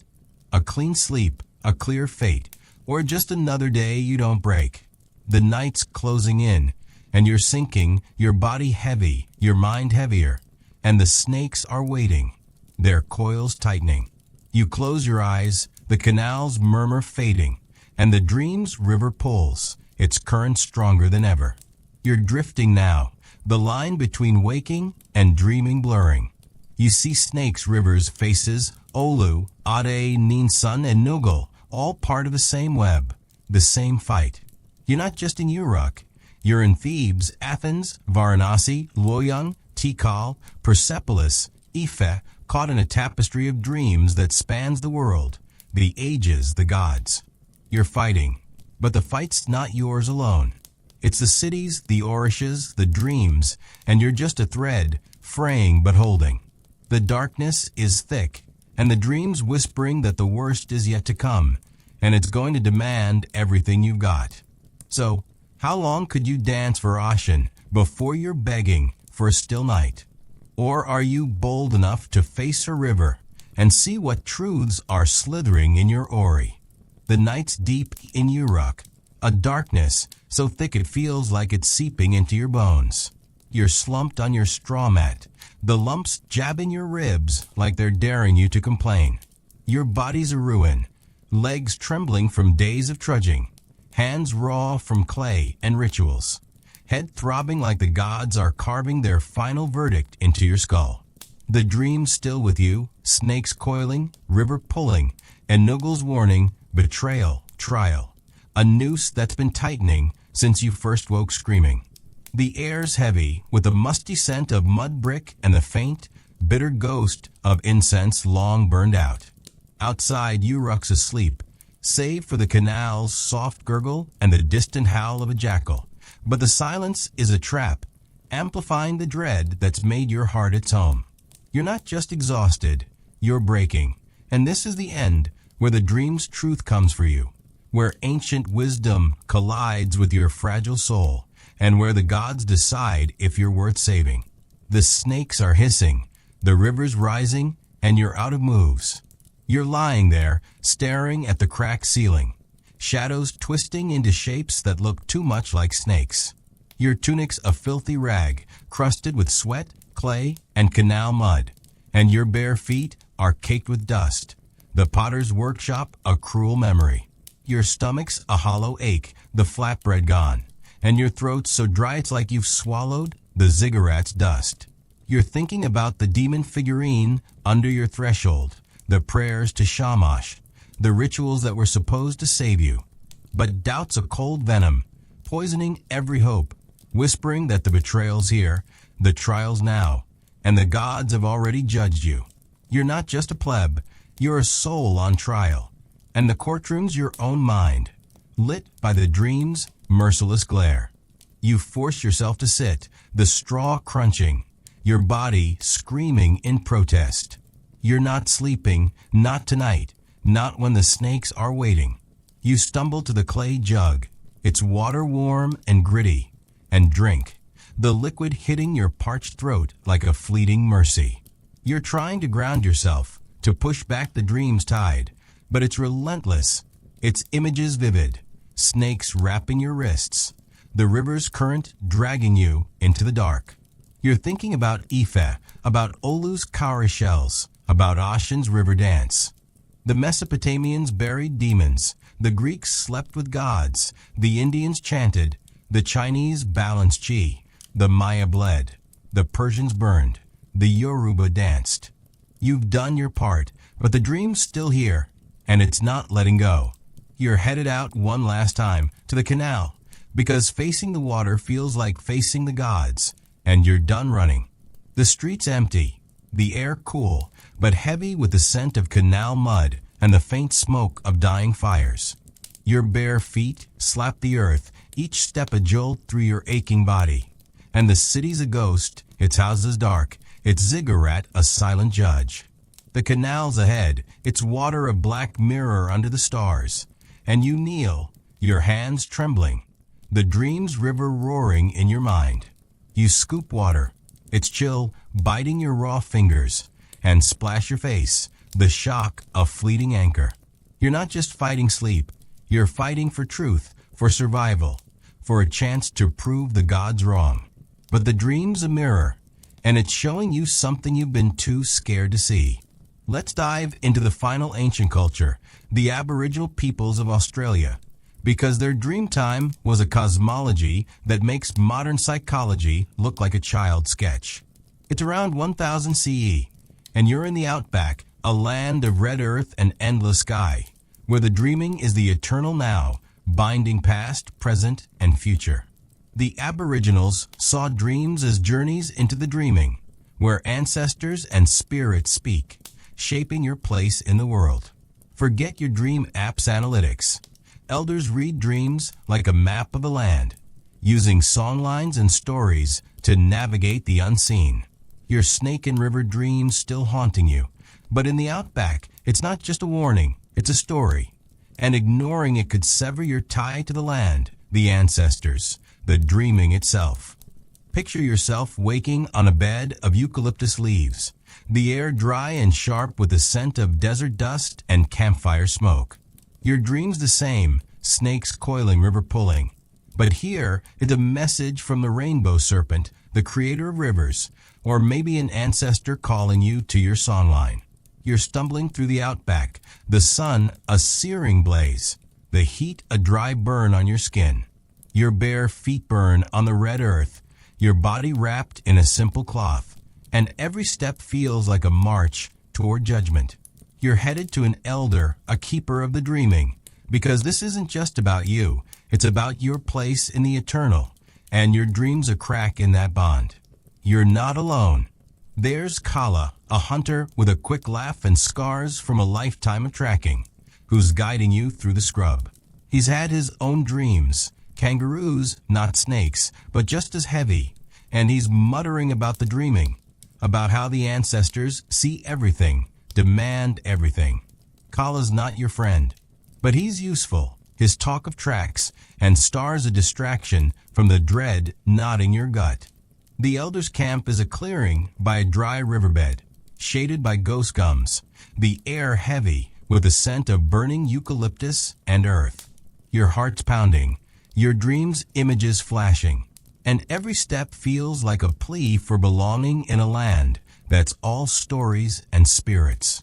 A clean sleep, a clear fate, or just another day you don't break. The night's closing in, and you're sinking, your body heavy, your mind heavier, and the snakes are waiting, their coils tightening. You close your eyes, the canal's murmur fading, and the dream's river pulls, its current stronger than ever. You're drifting now, the line between waking and dreaming blurring. You see snakes, rivers, faces, Olu, Ade, Ninsun, and Nugul, all part of the same web, the same fight. You're not just in Uruk. You're in Thebes, Athens, Varanasi, Loyang, Tikal, Persepolis, Ife, caught in a tapestry of dreams that spans the world, the ages, the gods. You're fighting, but the fight's not yours alone. It's the cities, the orishes, the dreams, and you're just a thread, fraying but holding. The darkness is thick, and the dreams whispering that the worst is yet to come, and it's going to demand everything you've got. So, how long could you dance for Ashen before you're begging for a still night? Or are you bold enough to face a river and see what truths are slithering in your Ori? The night's deep in Uruk, a darkness so thick it feels like it's seeping into your bones. You're slumped on your straw mat, the lumps jabbing your ribs like they're daring you to complain. Your body's a ruin, legs trembling from days of trudging, hands raw from clay and rituals, head throbbing like the gods are carving their final verdict into your skull. The dream's still with you, snakes coiling, river pulling, and Nugul's warning, betrayal, trial, a noose that's been tightening since you first woke screaming. The air's heavy with the musty scent of mud brick and the faint, bitter ghost of incense long burned out. Outside, Uruk's asleep, save for the canal's soft gurgle and the distant howl of a jackal. But the silence is a trap, amplifying the dread that's made your heart its home. You're not just exhausted, you're breaking. And this is the end, where the dream's truth comes for you, where ancient wisdom collides with your fragile soul, and where the gods decide if you're worth saving. The snakes are hissing, the river's rising, and you're out of moves. You're lying there, staring at the cracked ceiling, shadows twisting into shapes that look too much like snakes. Your tunic's a filthy rag, crusted with sweat, clay, and canal mud, and your bare feet are caked with dust. The potter's workshop, a cruel memory. Your stomach's a hollow ache, the flatbread gone, and your throat's so dry it's like you've swallowed the ziggurat's dust. You're thinking about the demon figurine under your threshold, the prayers to Shamash, the rituals that were supposed to save you. But doubt's a cold venom, poisoning every hope, whispering that the betrayal's here, the trial's now, and the gods have already judged you. You're not just a pleb, you're a soul on trial, and the courtroom's your own mind, lit by the dream's merciless glare. You force yourself to sit, the straw crunching, your body screaming in protest. You're not sleeping, not tonight, not when the snakes are waiting. You stumble to the clay jug, it's water warm and gritty, and drink, the liquid hitting your parched throat like a fleeting mercy. You're trying to ground yourself, to push back the dream's tide, but it's relentless, its images vivid, snakes wrapping your wrists, the river's current dragging you into the dark. You're thinking about Ife, about Olu's cowrie shells, about Ashen's river dance. The Mesopotamians buried demons, the Greeks slept with gods, the Indians chanted, the Chinese balanced chi, the Maya bled, the Persians burned, the Yoruba danced. You've done your part, but the dream's still here, and it's not letting go. You're headed out one last time, to the canal, because facing the water feels like facing the gods, and you're done running. The street's empty, The air cool, but heavy with the scent of canal mud and the faint smoke of dying fires. Your bare feet slap the earth, each step a jolt through your aching body. And the city's a ghost, its houses dark, its ziggurat a silent judge. The canal's ahead, its water a black mirror under the stars. And you kneel, your hands trembling, the dream's river roaring in your mind. You scoop water, its chill biting your raw fingers, and splash your face, the shock of fleeting anchor. You're not just fighting sleep, you're fighting for truth, for survival, for a chance to prove the gods wrong. But the dream's a mirror, and it's showing you something you've been too scared to see. Let's dive into the final ancient culture, the Aboriginal peoples of Australia, because their dream time was a cosmology that makes modern psychology look like a child's sketch. It's around 1000 CE, and you're in the outback, a land of red earth and endless sky, where the dreaming is the eternal now, binding past, present, and future. The Aboriginals saw dreams as journeys into the dreaming, where ancestors and spirits speak, shaping your place in the world. Forget your dream app's analytics. Elders read dreams like a map of a land, using songlines and stories to navigate the unseen. Your snake and river dreams still haunting you, but in the outback, it's not just a warning, it's a story. And ignoring it could sever your tie to the land, the ancestors, the dreaming itself. Picture yourself waking on a bed of eucalyptus leaves, the air dry and sharp with the scent of desert dust and campfire smoke. Your dream's the same, snakes coiling, river pulling. But here is a message from the rainbow serpent, the creator of rivers, or maybe an ancestor calling you to your songline. You're stumbling through the outback, the sun a searing blaze, the heat a dry burn on your skin. Your bare feet burn on the red earth, your body wrapped in a simple cloth, and every step feels like a march toward judgment. You're headed to an elder, a keeper of the dreaming, because this isn't just about you, it's about your place in the eternal, and your dream's a crack in that bond. You're not alone. There's Kala, a hunter with a quick laugh and scars from a lifetime of tracking, who's guiding you through the scrub. He's had his own dreams, kangaroos, not snakes, but just as heavy, and he's muttering about the dreaming, about how the ancestors see everything, demand everything. Kala's not your friend, but he's useful. His talk of tracks and stars a distraction from the dread gnawing your gut. The elder's camp is a clearing by a dry riverbed, shaded by ghost gums, the air heavy with the scent of burning eucalyptus and earth. Your heart's pounding, your dreams images flashing, and every step feels like a plea for belonging in a land that's all stories and spirits.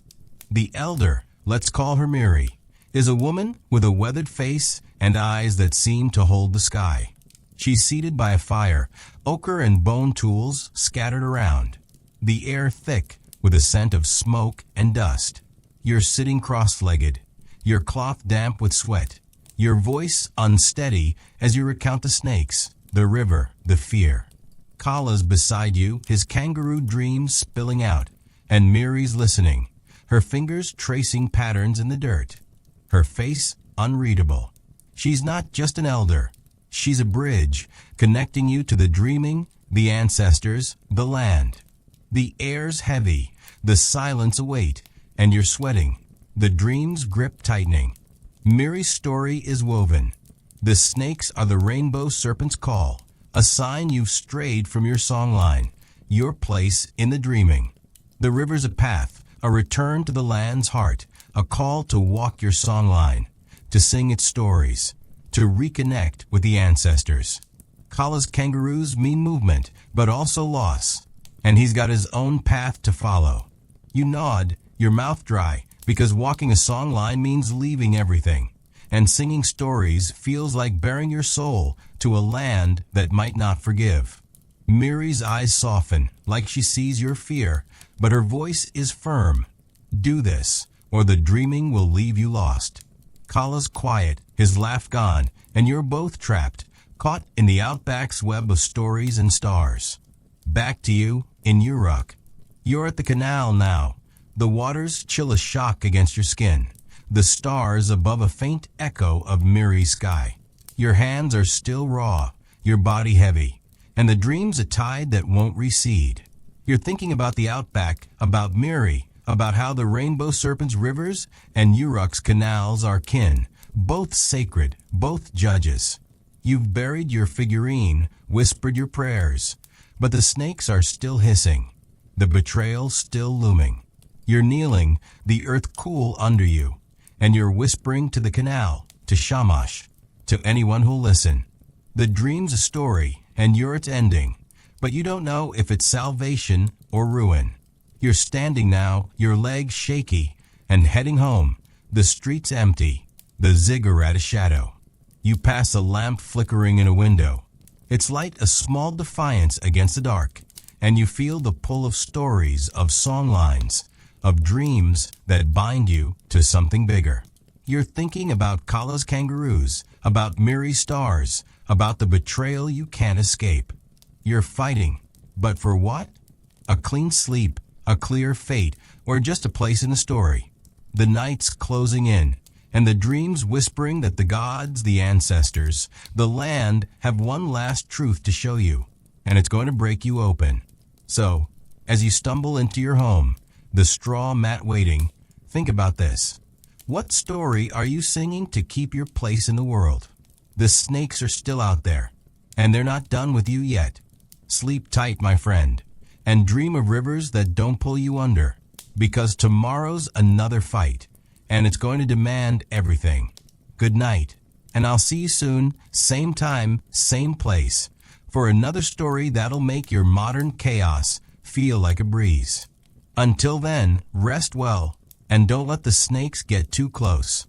The elder, let's call her Miri, is a woman with a weathered face and eyes that seem to hold the sky. She's seated by a fire, ochre and bone tools scattered around, the air thick with a scent of smoke and dust. You're sitting cross-legged, your cloth damp with sweat, your voice unsteady as you recount the snakes, the river, the fear. Kala's beside you, his kangaroo dreams spilling out, and Miri's listening, her fingers tracing patterns in the dirt, her face unreadable. She's not just an elder. She's a bridge, connecting you to the dreaming, the ancestors, the land. The air's heavy, the silence a weight, and you're sweating, the dream's grip tightening. Miri's story is woven. The snakes are the rainbow serpent's call, a sign you've strayed from your songline, your place in the dreaming. The river's a path, a return to the land's heart, a call to walk your songline, to sing its stories, to reconnect with the ancestors. Kala's kangaroos mean movement, but also loss, and he's got his own path to follow. You nod, your mouth dry, because walking a songline means leaving everything, and singing stories feels like bearing your soul to a land that might not forgive. Miri's eyes soften, like she sees your fear, but her voice is firm. Do this, or the dreaming will leave you lost. Kala's quiet, his laugh gone, and you're both trapped, caught in the outback's web of stories and stars. Back to you in Uruk. You're at the canal now. The waters chill a shock against your skin. The stars above a faint echo of mirror sky. Your hands are still raw, your body heavy, and the dream's a tide that won't recede. You're thinking about the outback, about Miri, about how the rainbow serpent's rivers and Uruk's canals are kin, both sacred, both judges. You've buried your figurine, whispered your prayers, but the snakes are still hissing, the betrayal still looming. You're kneeling, the earth cool under you, and you're whispering to the canal, to Shamash, to anyone who'll listen. The dream's a story, and you're its ending, but you don't know if it's salvation or ruin. You're standing now, your legs shaky, and heading home. The street's empty, the ziggurat a shadow. You pass a lamp flickering in a window. Its light a small defiance against the dark, and you feel the pull of stories, of songlines, of dreams that bind you to something bigger. You're thinking about Kala's kangaroos, about Miri's stars, about the betrayal you can't escape. You're fighting, but for what? A clean sleep, a clear fate, or just a place in a story. The night's closing in, and the dreams whispering that the gods, the ancestors, the land have one last truth to show you, and it's going to break you open. So, as you stumble into your home, the straw mat waiting, think about this. What story are you singing to keep your place in the world? The snakes are still out there, and they're not done with you yet. Sleep tight, my friend, and dream of rivers that don't pull you under, because tomorrow's another fight, and it's going to demand everything. Good night, and I'll see you soon, same time, same place, for another story that'll make your modern chaos feel like a breeze. Until then, rest well, and don't let the snakes get too close.